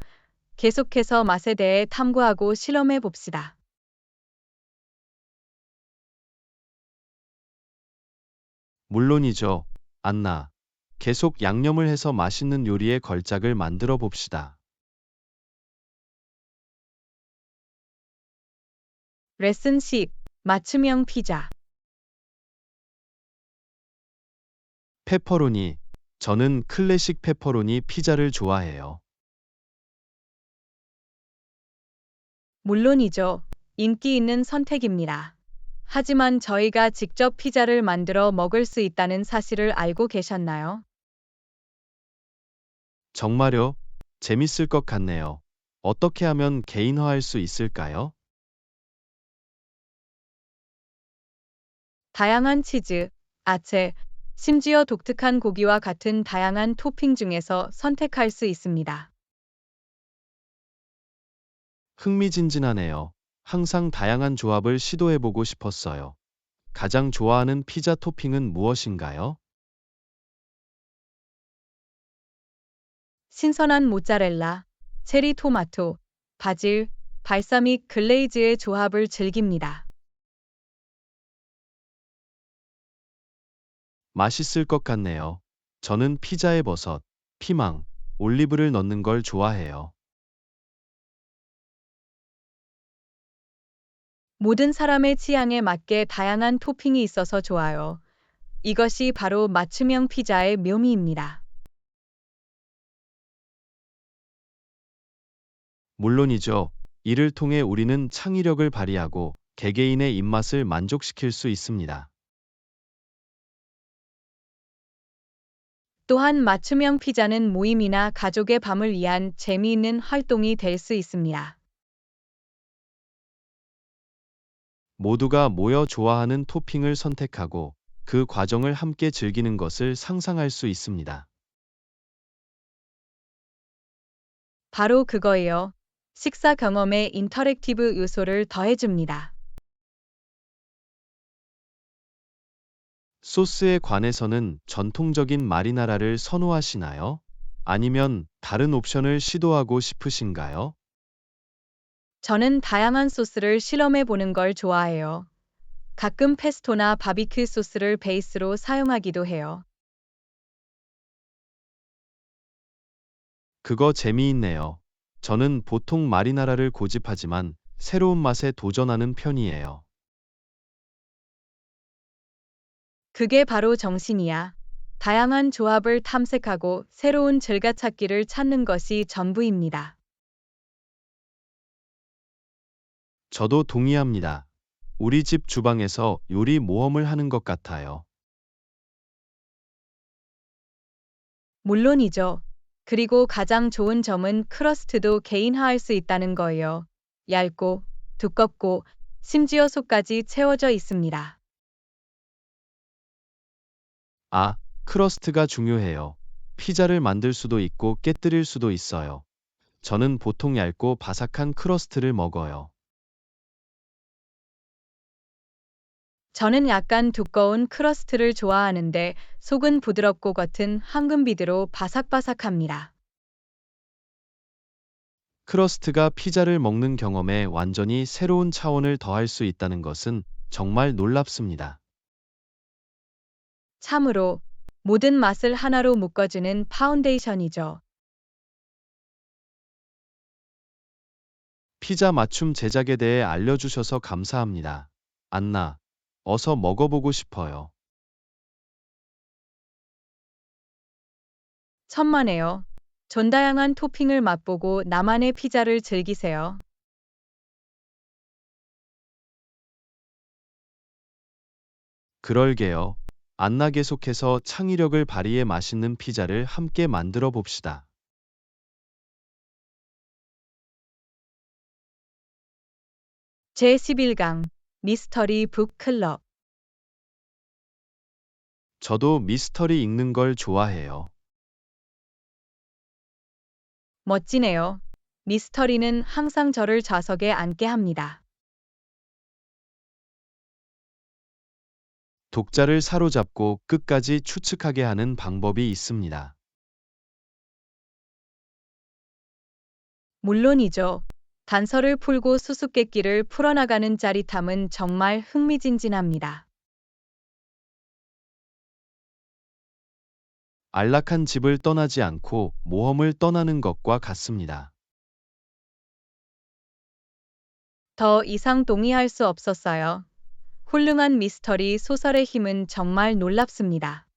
계속해서 맛에 대해 탐구하고 실험해 봅시다. 물론이죠. 안나. 계속 양념을 해서 맛있는 요리의 걸작을 만들어 봅시다. 레슨 10. 맞춤형 피자. 페퍼로니. 저는 클래식 페퍼로니 피자를 좋아해요. 물론이죠. 인기 있는 선택입니다. 하지만 저희가 직접 피자를 만들어 먹을 수 있다는 사실을 알고 계셨나요? 정말요? 재밌을 것 같네요. 어떻게 하면 개인화할 수 있을까요? 다양한 치즈, 아체, 심지어 독특한 고기와 같은 다양한 토핑 중에서 선택할 수 있습니다. 흥미진진하네요. 항상 다양한 조합을 시도해보고 싶었어요. 가장 좋아하는 피자 토핑은 무엇인가요? 신선한 모짜렐라, 체리 토마토, 바질, 발사믹 글레이즈의 조합을 즐깁니다. 맛있을 것 같네요. 저는 피자에 버섯, 피망, 올리브를 넣는 걸 좋아해요. 모든 사람의 취향에 맞게 다양한 토핑이 있어서 좋아요. 이것이 바로 맞춤형 피자의 묘미입니다. 물론이죠. 이를 통해 우리는 창의력을 발휘하고 개개인의 입맛을 만족시킬 수 있습니다. 또한 맞춤형 피자는 모임이나 가족의 밤을 위한 재미있는 활동이 될 수 있습니다. 모두가 모여 좋아하는 토핑을 선택하고 그 과정을 함께 즐기는 것을 상상할 수 있습니다. 바로 그거예요. 식사 경험에 인터랙티브 요소를 더해줍니다. 소스에 관해서는 전통적인 마리나라를 선호하시나요? 아니면 다른 옵션을 시도하고 싶으신가요? 저는 다양한 소스를 실험해 보는 걸 좋아해요. 가끔 페스토나 바비큐 소스를 베이스로 사용하기도 해요. 그거 재미있네요. 저는 보통 마리나라를 고집하지만 새로운 맛에 도전하는 편이에요. 그게 바로 정신이야. 다양한 조합을 탐색하고 새로운 즐겨찾기를 찾는 것이 전부입니다. 저도 동의합니다. 우리 집 주방에서 요리 모험을 하는 것 같아요. 물론이죠. 그리고 가장 좋은 점은 크러스트도 개인화할 수 있다는 거예요. 얇고, 두껍고, 심지어 속까지 채워져 있습니다. 아, 크러스트가 중요해요. 피자를 만들 수도 있고 깨뜨릴 수도 있어요. 저는 보통 얇고 바삭한 크러스트를 먹어요. 저는 약간 두꺼운 크러스트를 좋아하는데 속은 부드럽고 겉은 황금비드로 바삭바삭합니다. 크러스트가 피자를 먹는 경험에 완전히 새로운 차원을 더할 수 있다는 것은 정말 놀랍습니다. 참으로 모든 맛을 하나로 묶어주는 파운데이션이죠. 피자 맞춤 제작에 대해 알려주셔서 감사합니다. 안나, 어서 먹어보고 싶어요. 천만에요. 전다양한 토핑을 맛보고 나만의 피자를 즐기세요. 그럴게요. 안나 계속해서 창의력을 발휘해 맛있는 피자를 함께 만들어 봅시다. 제11강 미스터리 북 클럽. 저도 미스터리 읽는 걸 좋아해요. 멋지네요. 미스터리는 항상 저를 좌석에 앉게 합니다. 독자를 사로잡고 끝까지 추측하게 하는 방법이 있습니다. 물론이죠. 단서를 풀고 수수께끼를 풀어나가는 짜릿함은 정말 흥미진진합니다. 안락한 집을 떠나지 않고 모험을 떠나는 것과 같습니다. 더 이상 동의할 수 없었어요. 훌륭한 미스터리 소설의 힘은 정말 놀랍습니다.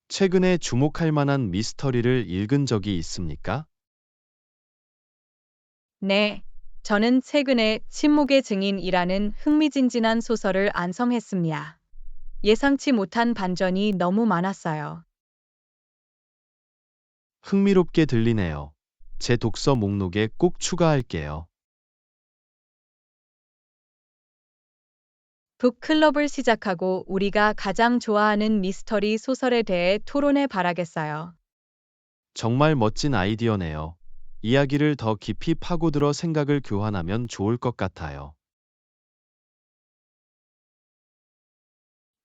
최근에 주목할 만한 미스터리를 읽은 적이 있습니까? 네, 저는 최근에 침묵의 증인이라는 흥미진진한 소설을 완성했습니다. 예상치 못한 반전이 너무 많았어요. 흥미롭게 들리네요. 제 독서 목록에 꼭 추가할게요. 북클럽을 시작하고 우리가 가장 좋아하는 미스터리 소설에 대해 토론해 바라겠어요. 정말 멋진 아이디어네요. 이야기를 더 깊이 파고들어 생각을 교환하면 좋을 것 같아요.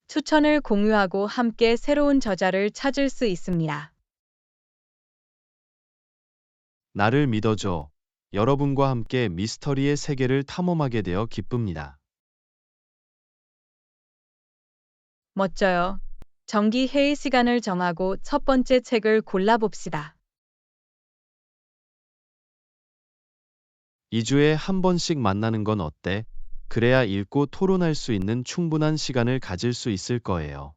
추천을 공유하고 함께 새로운 저자를 찾을 수 있습니다. 나를 믿어줘. 여러분과 함께 미스터리의 세계를 탐험하게 되어 기쁩니다. 멋져요. 정기 회의 시간을 정하고 첫 번째 책을 골라봅시다. 2주에 한 번씩 만나는 건 어때? 그래야 읽고 토론할 수 있는 충분한 시간을 가질 수 있을 거예요.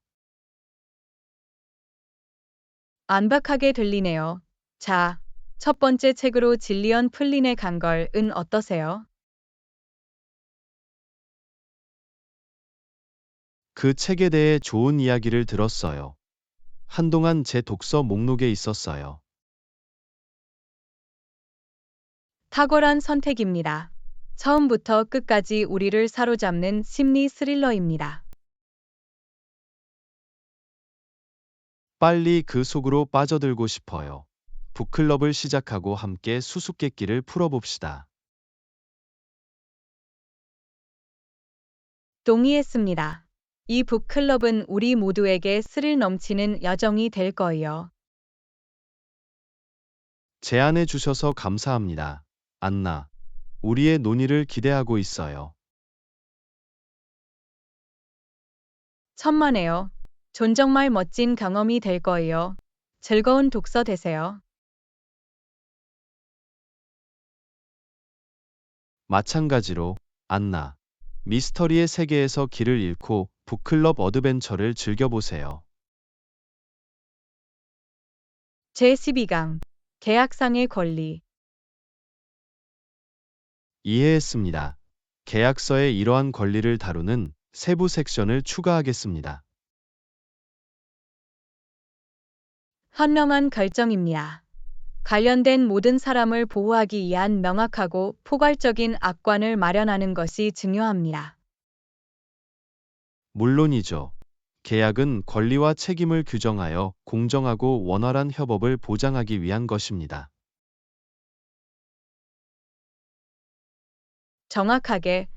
완벽하게 들리네요. 자, 첫 번째 책으로 질리언 플린의 간걸은 어떠세요? 그 책에 대해 좋은 이야기를 들었어요. 한동안 제 독서 목록에 있었어요. 탁월한 선택입니다. 처음부터 끝까지 우리를 사로잡는 심리 스릴러입니다. 빨리 그 속으로 빠져들고 싶어요. 북클럽을 시작하고 함께 수수께끼를 풀어봅시다. 동의했습니다. 이 북클럽은 우리 모두에게 스릴 넘치는 여정이 될 거예요. 제안해 주셔서 감사합니다. 안나, 우리의 논의를 기대하고 있어요. 천만에요. 정말 멋진 경험이 될 거예요. 즐거운 독서 되세요. 마찬가지로, 안나, 미스터리의 세계에서 길을 잃고 북클럽 어드벤처를 즐겨보세요. 제12강 계약상의 권리. 이해했습니다. 계약서에 이러한 권리를 다루는 세부 섹션을 추가하겠습니다. 현명한 결정입니다. 관련된 모든 사람을 보호하기 위한 명확하고 포괄적인 악관을 마련하는 것이 중요합니다. 물론이죠. 계약은 권리와 책임을 규정하여 공정하고 원활한 협업을 보장하기 위한 것입니다. 정확하게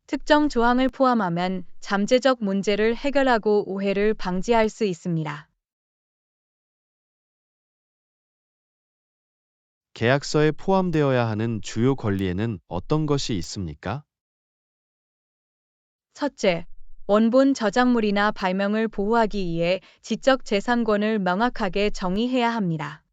특정 조항을 포함하면 잠재적 문제를 해결하고 오해를 방지할 수 있습니다. 계약서에 포함되어야 하는 주요 권리에는 어떤 것이 있습니까? 첫째, 원본 저작물이나 발명을 보호하기 위해 지적 재산권을 명확하게 정의해야 합니다.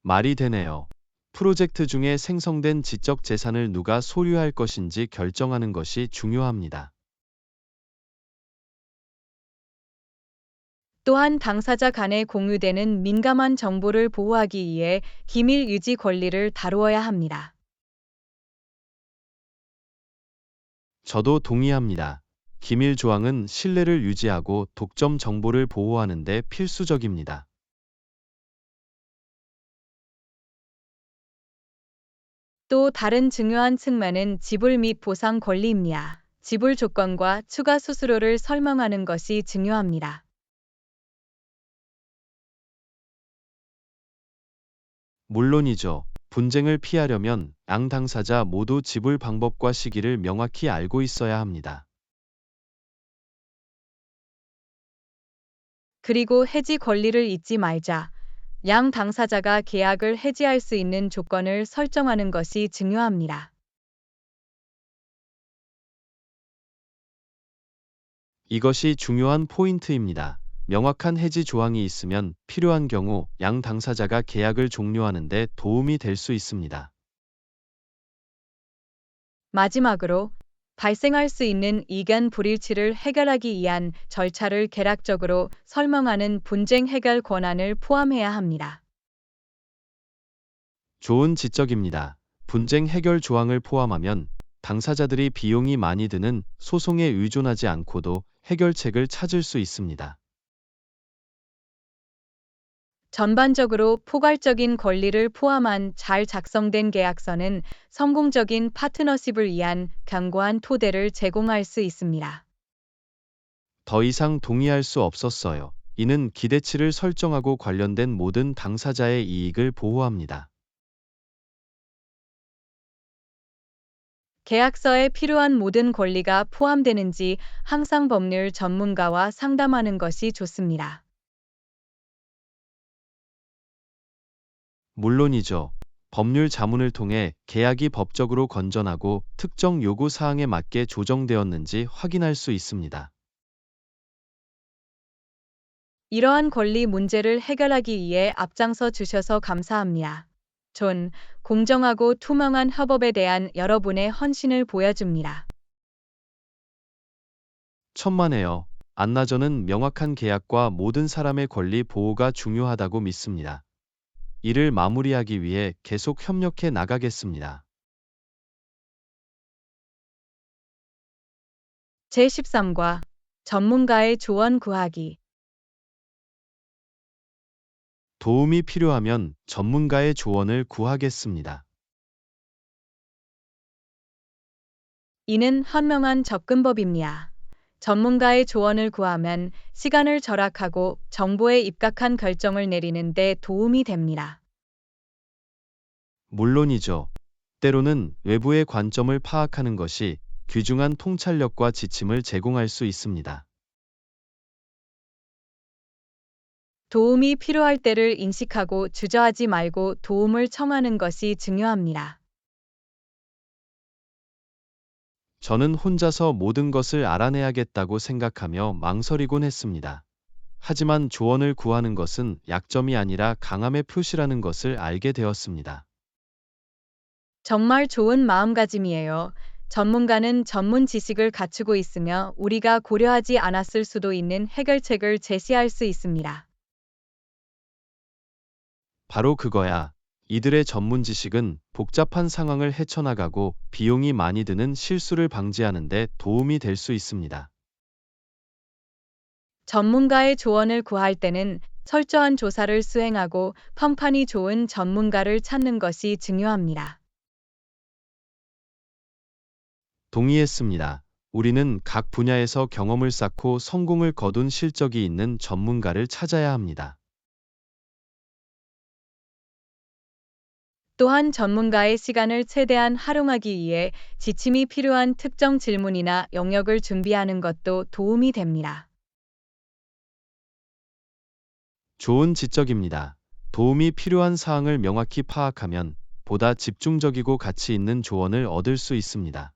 말이 되네요. 프로젝트 중에 생성된 지적 재산을 누가 소유할 것인지 결정하는 것이 중요합니다. 또한 당사자 간에 공유되는 민감한 정보를 보호하기 위해 기밀 유지 권리를 다루어야 합니다. 저도 동의합니다. 기밀 조항은 신뢰를 유지하고 독점 정보를 보호하는 데 필수적입니다. 또 다른 중요한 측면은 지불 및 보상 권리입니다. 지불 조건과 추가 수수료를 설명하는 것이 중요합니다. 물론이죠. 분쟁을 피하려면 양 당사자 모두 지불 방법과 시기를 명확히 알고 있어야 합니다. 그리고 해지 권리를 잊지 말자. 양 당사자가 계약을 해지할 수 있는 조건을 설정하는 것이 중요합니다. 이것이 중요한 포인트입니다. 명확한 해지 조항이 있으면 필요한 경우 양 당사자가 계약을 종료하는 데 도움이 될 수 있습니다. 마지막으로 발생할 수 있는 이견 불일치를 해결하기 위한 절차를 개략적으로 설명하는 분쟁 해결 권한을 포함해야 합니다. 좋은 지적입니다. 분쟁 해결 조항을 포함하면 당사자들이 비용이 많이 드는 소송에 의존하지 않고도 해결책을 찾을 수 있습니다. 전반적으로 포괄적인 권리를 포함한 잘 작성된 계약서는 성공적인 파트너십을 위한 견고한 토대를 제공할 수 있습니다. 더 이상 동의할 수 없었어요. 이는 기대치를 설정하고 관련된 모든 당사자의 이익을 보호합니다. 계약서에 필요한 모든 권리가 포함되는지 항상 법률 전문가와 상담하는 것이 좋습니다. 물론이죠. 법률 자문을 통해 계약이 법적으로 건전하고 특정 요구 사항에 맞게 조정되었는지 확인할 수 있습니다. 이러한 권리 문제를 해결하기 위해 앞장서 주셔서 감사합니다. 존, 공정하고 투명한 협업에 대한 여러분의 헌신을 보여줍니다. 천만에요. 안나저는 명확한 계약과 모든 사람의 권리 보호가 중요하다고 믿습니다. 이를 마무리하기 위해 계속 협력해 나가겠습니다. 제13과 전문가의 조언 구하기. 도움이 필요하면 전문가의 조언을 구하겠습니다. 이는 현명한 접근법입니다. 전문가의 조언을 구하면 시간을 절약하고 정보에 입각한 결정을 내리는 데 도움이 됩니다. 물론이죠. 때로는 외부의 관점을 파악하는 것이 귀중한 통찰력과 지침을 제공할 수 있습니다. 도움이 필요할 때를 인식하고 주저하지 말고 도움을 청하는 것이 중요합니다. 저는 혼자서 모든 것을 알아내야겠다고 생각하며 망설이곤 했습니다. 하지만 조언을 구하는 것은 약점이 아니라 강함의 표시라는 것을 알게 되었습니다. 정말 좋은 마음가짐이에요. 전문가는 전문 지식을 갖추고 있으며 우리가 고려하지 않았을 수도 있는 해결책을 제시할 수 있습니다. 바로 그거야. 이들의 전문 지식은 복잡한 상황을 헤쳐나가고 비용이 많이 드는 실수를 방지하는 데 도움이 될 수 있습니다. 전문가의 조언을 구할 때는 철저한 조사를 수행하고 평판이 좋은 전문가를 찾는 것이 중요합니다. 동의했습니다. 우리는 각 분야에서 경험을 쌓고 성공을 거둔 실적이 있는 전문가를 찾아야 합니다. 또한 전문가의 시간을 최대한 활용하기 위해 지침이 필요한 특정 질문이나 영역을 준비하는 것도 도움이 됩니다. 좋은 지적입니다. 도움이 필요한 사항을 명확히 파악하면 보다 집중적이고 가치 있는 조언을 얻을 수 있습니다.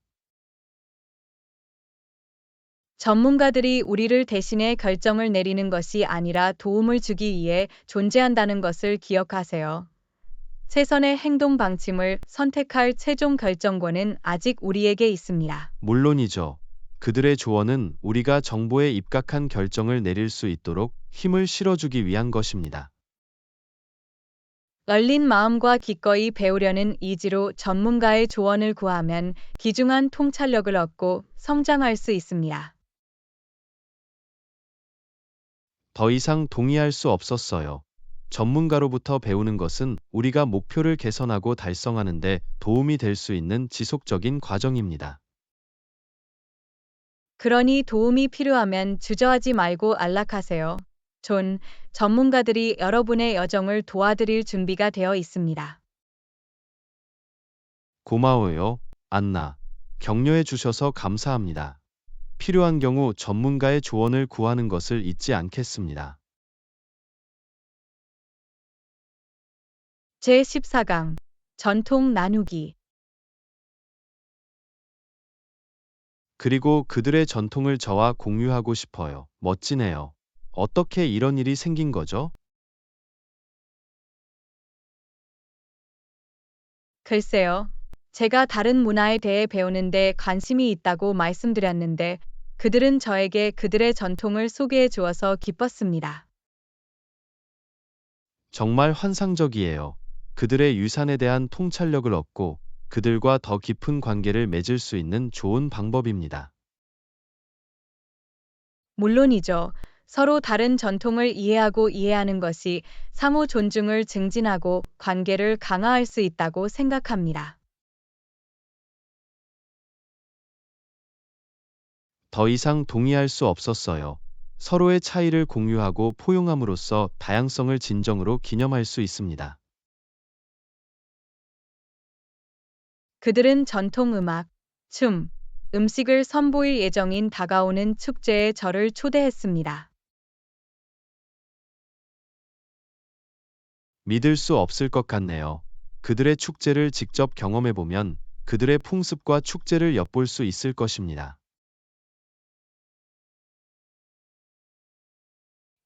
전문가들이 우리를 대신해 결정을 내리는 것이 아니라 도움을 주기 위해 존재한다는 것을 기억하세요. 최선의 행동 방침을 선택할 최종 결정권은 아직 우리에게 있습니다. 물론이죠. 그들의 조언은 우리가 정보에 입각한 결정을 내릴 수 있도록 힘을 실어주기 위한 것입니다. 열린 마음과 기꺼이 배우려는 의지로 전문가의 조언을 구하면 귀중한 통찰력을 얻고 성장할 수 있습니다. 더 이상 동의할 수 없었어요. 전문가로부터 배우는 것은 우리가 목표를 개선하고 달성하는 데 도움이 될 수 있는 지속적인 과정입니다. 그러니 도움이 필요하면 주저하지 말고 안락하세요. 존, 전문가들이 여러분의 여정을 도와드릴 준비가 되어 있습니다. 고마워요, 안나. 격려해 주셔서 감사합니다. 필요한 경우 전문가의 조언을 구하는 것을 잊지 않겠습니다. 제14강 전통 나누기. 그리고 그들의 전통을 저와 공유하고 싶어요. 멋지네요. 어떻게 이런 일이 생긴 거죠? 글쎄요. 제가 다른 문화에 대해 배우는데 관심이 있다고 말씀드렸는데 그들은 저에게 그들의 전통을 소개해 주어서 기뻤습니다. 정말 환상적이에요. 그들의 유산에 대한 통찰력을 얻고 그들과 더 깊은 관계를 맺을 수 있는 좋은 방법입니다. 물론이죠. 서로 다른 전통을 이해하고 이해하는 것이 상호 존중을 증진하고 관계를 강화할 수 있다고 생각합니다. 더 이상 동의할 수 없었어요. 서로의 차이를 공유하고 포용함으로써 다양성을 진정으로 기념할 수 있습니다. 그들은 전통 음악, 춤, 음식을 선보일 예정인 다가오는 축제에 저를 초대했습니다. 믿을 수 없을 것 같네요. 그들의 축제를 직접 경험해보면 그들의 풍습과 축제를 엿볼 수 있을 것입니다.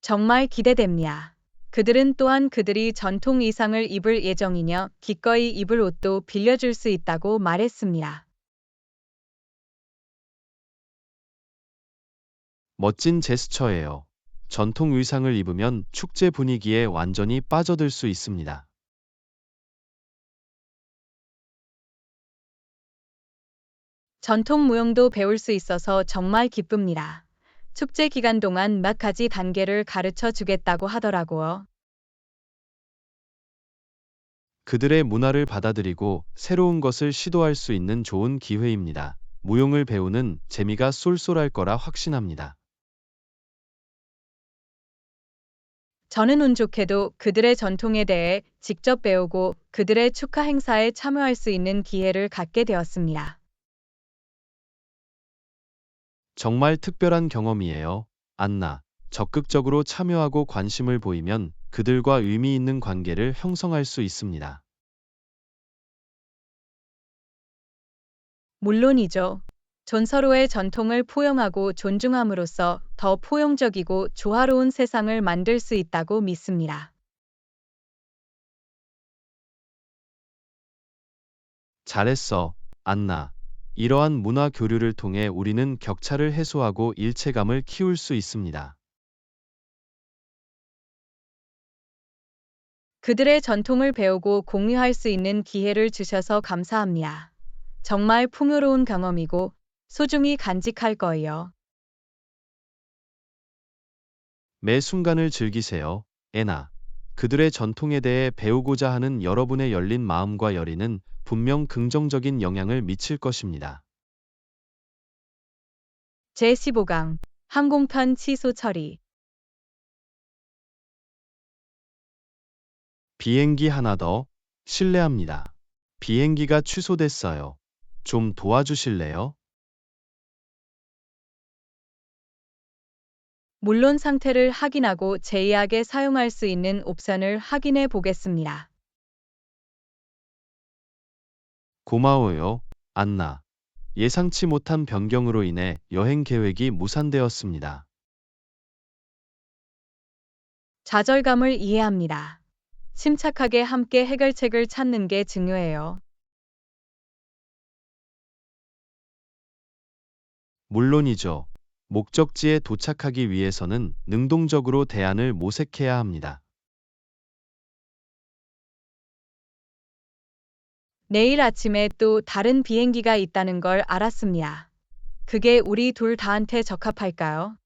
정말 기대됩니다. 그들은 또한 그들이 전통 의상을 입을 예정이며 기꺼이 입을 옷도 빌려줄 수 있다고 말했습니다. 멋진 제스처예요. 전통 의상을 입으면 축제 분위기에 완전히 빠져들 수 있습니다. 전통 무용도 배울 수 있어서 정말 기쁩니다. 축제 기간 동안 몇 가지 단계를 가르쳐 주겠다고 하더라고요. 그들의 문화를 받아들이고 새로운 것을 시도할 수 있는 좋은 기회입니다. 무용을 배우는 재미가 쏠쏠할 거라 확신합니다. 저는 운 좋게도 그들의 전통에 대해 직접 배우고 그들의 축하 행사에 참여할 수 있는 기회를 갖게 되었습니다. 정말 특별한 경험이에요. 안나, 적극적으로 참여하고 관심을 보이면 그들과 의미 있는 관계를 형성할 수 있습니다. 물론이죠. 전 서로의 전통을 포용하고 존중함으로써 더 포용적이고 조화로운 세상을 만들 수 있다고 믿습니다. 잘했어, 안나. 이러한 문화 교류를 통해 우리는 격차를 해소하고 일체감을 키울 수 있습니다. 그들의 전통을 배우고 공유할 수 있는 기회를 주셔서 감사합니다. 정말 풍요로운 경험이고 소중히 간직할 거예요. 매 순간을 즐기세요, 애나. 그들의 전통에 대해 배우고자 하는 여러분의 열린 마음과 열의는 분명 긍정적인 영향을 미칠 것입니다. 제15강 항공편 취소 처리. 비행기 하나 더, 실례합니다. 비행기가 취소됐어요. 좀 도와주실래요? 물론 상태를 확인하고 제의하게 사용할 수 있는 옵션을 확인해 보겠습니다. 고마워요, 안나. 예상치 못한 변경으로 인해 여행 계획이 무산되었습니다. 좌절감을 이해합니다. 침착하게 함께 해결책을 찾는 게 중요해요. 물론이죠. 목적지에 도착하기 위해서는 능동적으로 대안을 모색해야 합니다. 내일 아침에 또 다른 비행기가 있다는 걸 알았습니다. 그게 우리 둘 다한테 적합할까요?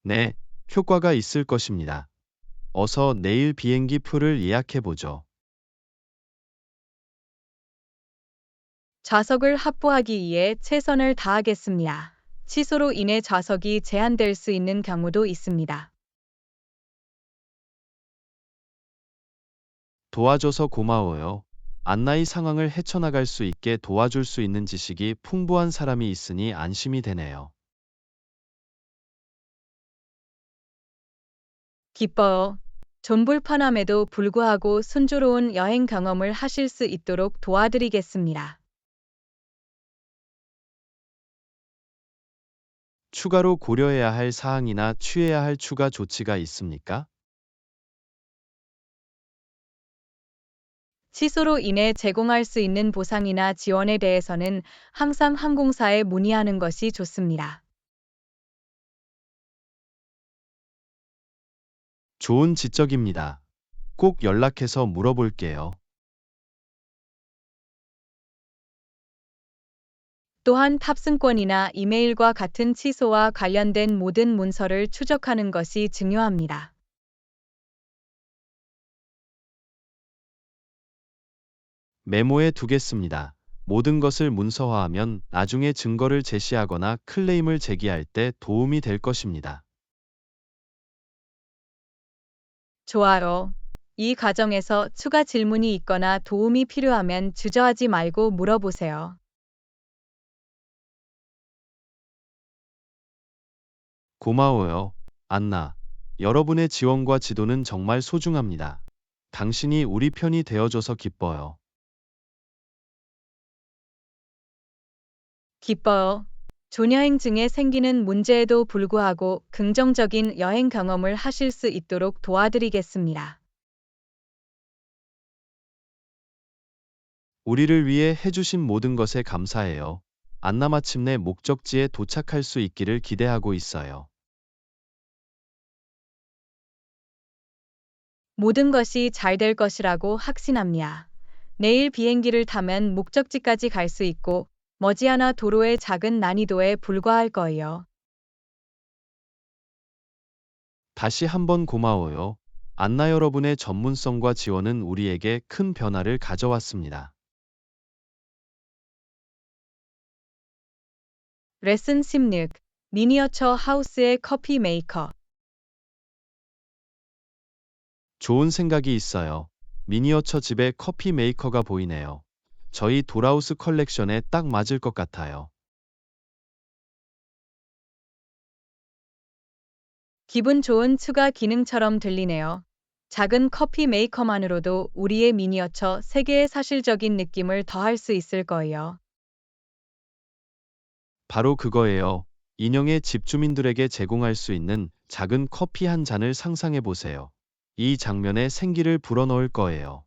네, 효과가 있을 것입니다. 어서 내일 비행기 표를 예약해보죠. 좌석을 확보하기 위해 최선을 다하겠습니다. 취소로 인해 좌석이 제한될 수 있는 경우도 있습니다. 도와줘서 고마워요. 안나의 상황을 헤쳐나갈 수 있게 도와줄 수 있는 지식이 풍부한 사람이 있으니 안심이 되네요. 기뻐요. 좀 불편함에도 불구하고 순조로운 여행 경험을 하실 수 있도록 도와드리겠습니다. 추가로 고려해야 할 사항이나 취해야 할 추가 조치가 있습니까? 취소로 인해 제공할 수 있는 보상이나 지원에 대해서는 항상 항공사에 문의하는 것이 좋습니다. 좋은 지적입니다. 꼭 연락해서 물어볼게요. 또한 탑승권이나 이메일과 같은 취소와 관련된 모든 문서를 추적하는 것이 중요합니다. 메모에 두겠습니다. 모든 것을 문서화하면 나중에 증거를 제시하거나 클레임을 제기할 때 도움이 될 것입니다. 좋아요. 이 과정에서 추가 질문이 있거나 도움이 필요하면 주저하지 말고 물어보세요. 고마워요, 안나. 여러분의 지원과 지도는 정말 소중합니다. 당신이 우리 편이 되어줘서 기뻐요. 기뻐요. 조여행 중에 생기는 문제에도 불구하고 긍정적인 여행 경험을 하실 수 있도록 도와드리겠습니다. 우리를 위해 해주신 모든 것에 감사해요. 안나 마침내 목적지에 도착할 수 있기를 기대하고 있어요. 모든 것이 잘 될 것이라고 확신합니다. 내일 비행기를 타면 목적지까지 갈 수 있고 머지않아 도로의 작은 난이도에 불과할 거예요. 다시 한번 고마워요. 안나 여러분의 전문성과 지원은 우리에게 큰 변화를 가져왔습니다. 레슨 16. 미니어처 하우스의 커피 메이커. 좋은 생각이 있어요. 미니어처 집에 커피 메이커가 보이네요. 저희 도라우스 컬렉션에 딱 맞을 것 같아요. 기분 좋은 추가 기능처럼 들리네요. 작은 커피 메이커만으로도 우리의 미니어처 세계의 사실적인 느낌을 더할 수 있을 거예요. 바로 그거예요. 인형의 집주민들에게 제공할 수 있는 작은 커피 한 잔을 상상해 보세요. 이 장면에 생기를 불어넣을 거예요.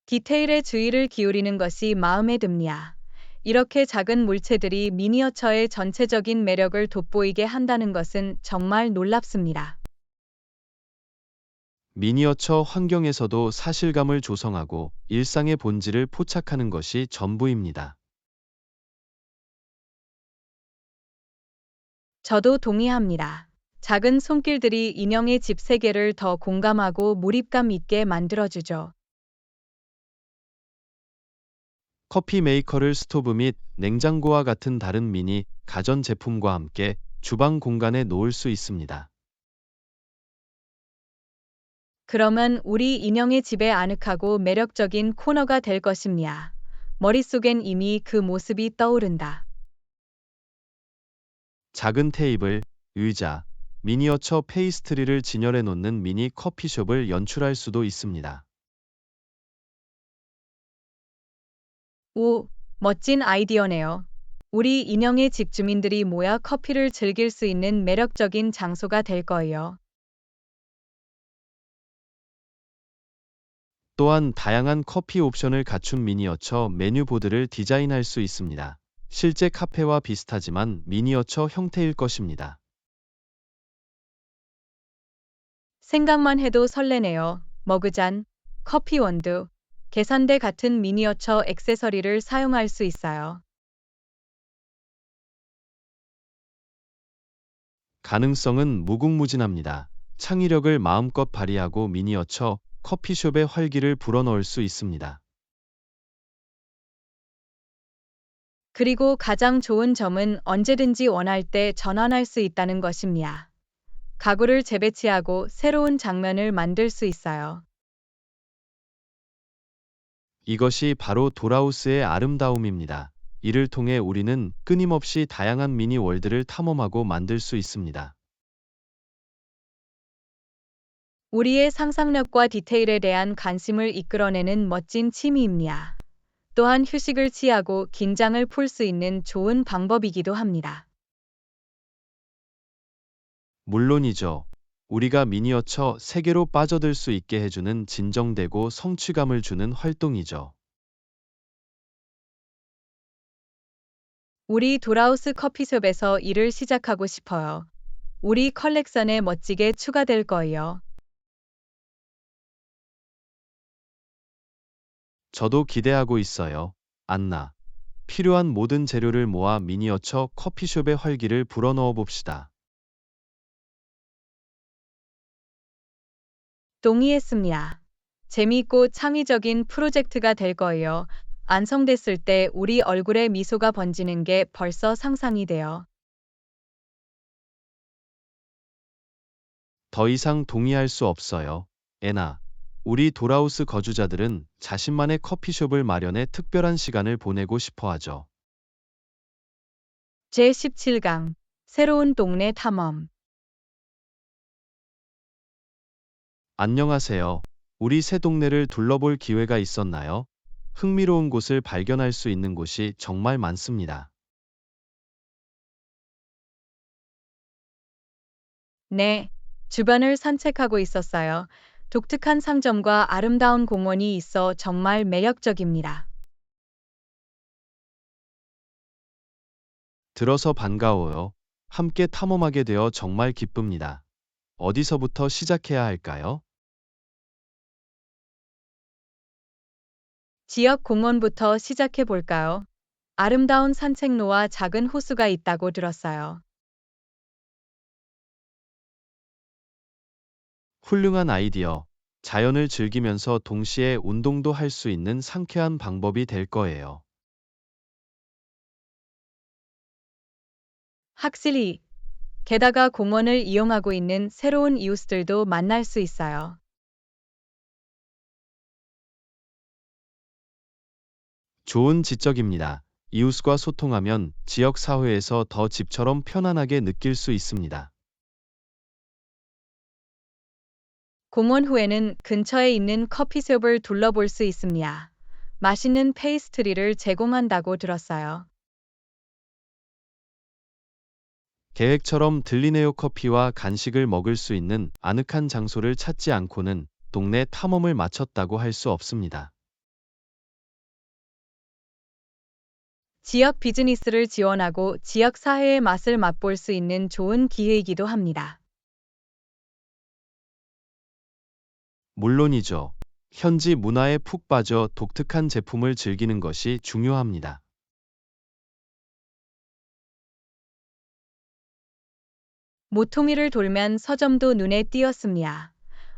디테일에 주의를 기울이는 것이 마음에 듭니다. 이렇게 작은 물체들이 미니어처의 전체적인 매력을 돋보이게 한다는 것은 정말 놀랍습니다. 미니어처 환경에서도 사실감을 조성하고 일상의 본질을 포착하는 것이 전부입니다. 저도 동의합니다. 작은 손길들이 인형의 집 세계를 더 공감하고 몰입감 있게 만들어주죠. 커피 메이커를 스토브 및 냉장고와 같은 다른 미니 가전 제품과 함께 주방 공간에 놓을 수 있습니다. 그러면 우리 인형의 집에 아늑하고 매력적인 코너가 될 것입니다. 머릿속엔 이미 그 모습이 떠오른다. 작은 테이블, 의자, 미니어처 페이스트리를 진열해 놓는 미니 커피숍을 연출할 수도 있습니다. 오, 멋진 아이디어네요. 우리 인형의 집 주민들이 모여 커피를 즐길 수 있는 매력적인 장소가 될 거예요. 또한 다양한 커피 옵션을 갖춘 미니어처 메뉴 보드를 디자인할 수 있습니다. 실제 카페와 비슷하지만 미니어처 형태일 것입니다. 생각만 해도 설레네요. 머그잔, 커피 원두, 계산대 같은 미니어처 액세서리를 사용할 수 있어요. 가능성은 무궁무진합니다. 창의력을 마음껏 발휘하고 미니어처 커피숍의 활기를 불어넣을 수 있습니다. 그리고 가장 좋은 점은 언제든지 원할 때 전환할 수 있다는 것입니다. 가구를 재배치하고 새로운 장면을 만들 수 있어요. 이것이 바로 도라우스의 아름다움입니다. 이를 통해 우리는 끊임없이 다양한 미니 월드를 탐험하고 만들 수 있습니다. 우리의 상상력과 디테일에 대한 관심을 이끌어내는 멋진 취미입니다. 또한 휴식을 취하고 긴장을 풀 수 있는 좋은 방법이기도 합니다. 물론이죠. 우리가 미니어처 세계로 빠져들 수 있게 해주는 진정되고 성취감을 주는 활동이죠. 우리 도라우스 커피숍에서 일을 시작하고 싶어요. 우리 컬렉션에 멋지게 추가될 거예요. 저도 기대하고 있어요. 안나. 필요한 모든 재료를 모아 미니어처 커피숍의 활기를 불어넣어 봅시다. 동의했습니다. 재미있고 창의적인 프로젝트가 될 거예요. 완성됐을 때 우리 얼굴에 미소가 번지는 게 벌써 상상이 돼요. 더 이상 동의할 수 없어요. 애나. 우리 도라우스 거주자들은 자신만의 커피숍을 마련해 특별한 시간을 보내고 싶어 하죠. 제17강 새로운 동네 탐험 안녕하세요. 우리 새 동네를 둘러볼 기회가 있었나요? 흥미로운 곳을 발견할 수 있는 곳이 정말 많습니다. 네, 주변을 산책하고 있었어요. 독특한 상점과 아름다운 공원이 있어 정말 매력적입니다. 들어서 반가워요. 함께 탐험하게 되어 정말 기쁩니다. 어디서부터 시작해야 할까요? 지역 공원부터 시작해 볼까요? 아름다운 산책로와 작은 호수가 있다고 들었어요. 훌륭한 아이디어. 자연을 즐기면서 동시에 운동도 할 수 있는 상쾌한 방법이 될 거예요. 확실히, 게다가 공원을 이용하고 있는 새로운 이웃들도 만날 수 있어요. 좋은 지적입니다. 이웃과 소통하면 지역 사회에서 더 집처럼 편안하게 느낄 수 있습니다. 공원 후에는 근처에 있는 커피숍을 둘러볼 수 있습니다. 맛있는 페이스트리를 제공한다고 들었어요. 계획처럼 들리네요. 커피와 간식을 먹을 수 있는 아늑한 장소를 찾지 않고는 동네 탐험을 마쳤다고 할 수 없습니다. 지역 비즈니스를 지원하고 지역 사회의 맛을 맛볼 수 있는 좋은 기회이기도 합니다. 물론이죠. 현지 문화에 푹 빠져 독특한 제품을 즐기는 것이 중요합니다. 모토미를 돌면 서점도 눈에 띄었습니다.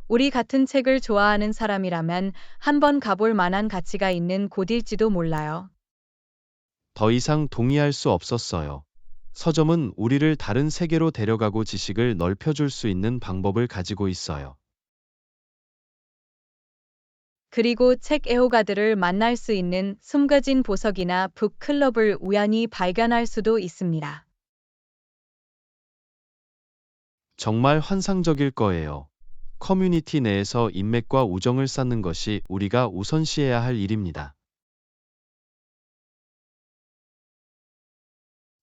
우리 같은 책을 좋아하는 사람이라면 한번 가볼 만한 가치가 있는 곳일지도 몰라요. 더 이상 동의할 수 없었어요. 서점은 우리를 다른 세계로 데려가고 지식을 넓혀줄 수 있는 방법을 가지고 있어요. 그리고 책 애호가들을 만날 수 있는 숨겨진 보석이나 북클럽을 우연히 발견할 수도 있습니다. 정말 환상적일 거예요. 커뮤니티 내에서 인맥과 우정을 쌓는 것이 우리가 우선시해야 할 일입니다.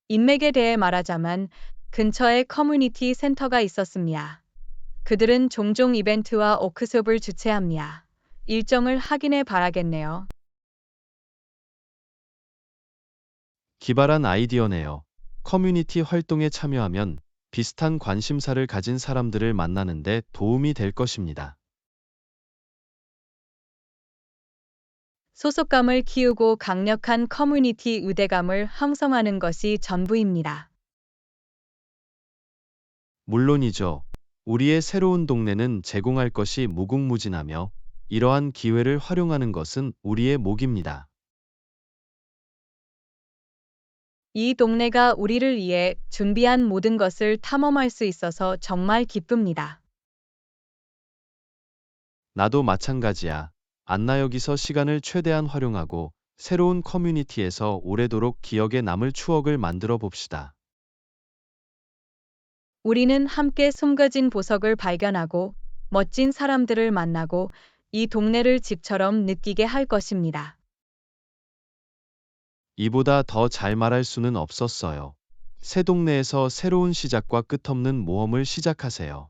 인맥에 대해 말하자면 근처에 커뮤니티 센터가 있었습니다. 그들은 종종 이벤트와 워크숍을 주최합니다. 일정을 확인해 봐야겠네요. 기발한 아이디어네요. 커뮤니티 활동에 참여하면 비슷한 관심사를 가진 사람들을 만나는데 도움이 될 것입니다. 소속감을 키우고 강력한 커뮤니티 유대감을 형성하는 것이 전부입니다. 물론이죠. 우리의 새로운 동네는 제공할 것이 무궁무진하며 이러한 기회를 활용하는 것은 우리의 몫입니다. 이 동네가 우리를 위해 준비한 모든 것을 탐험할 수 있어서 정말 기쁩니다. 나도 마찬가지야. 안나 여기서 시간을 최대한 활용하고 새로운 커뮤니티에서 오래도록 기억에 남을 추억을 만들어 봅시다. 우리는 함께 숨겨진 보석을 발견하고 멋진 사람들을 만나고 이 동네를 집처럼 느끼게 할 것입니다. 이보다 더 잘 말할 수는 없었어요. 새 동네에서 새로운 시작과 끝없는 모험을 시작하세요.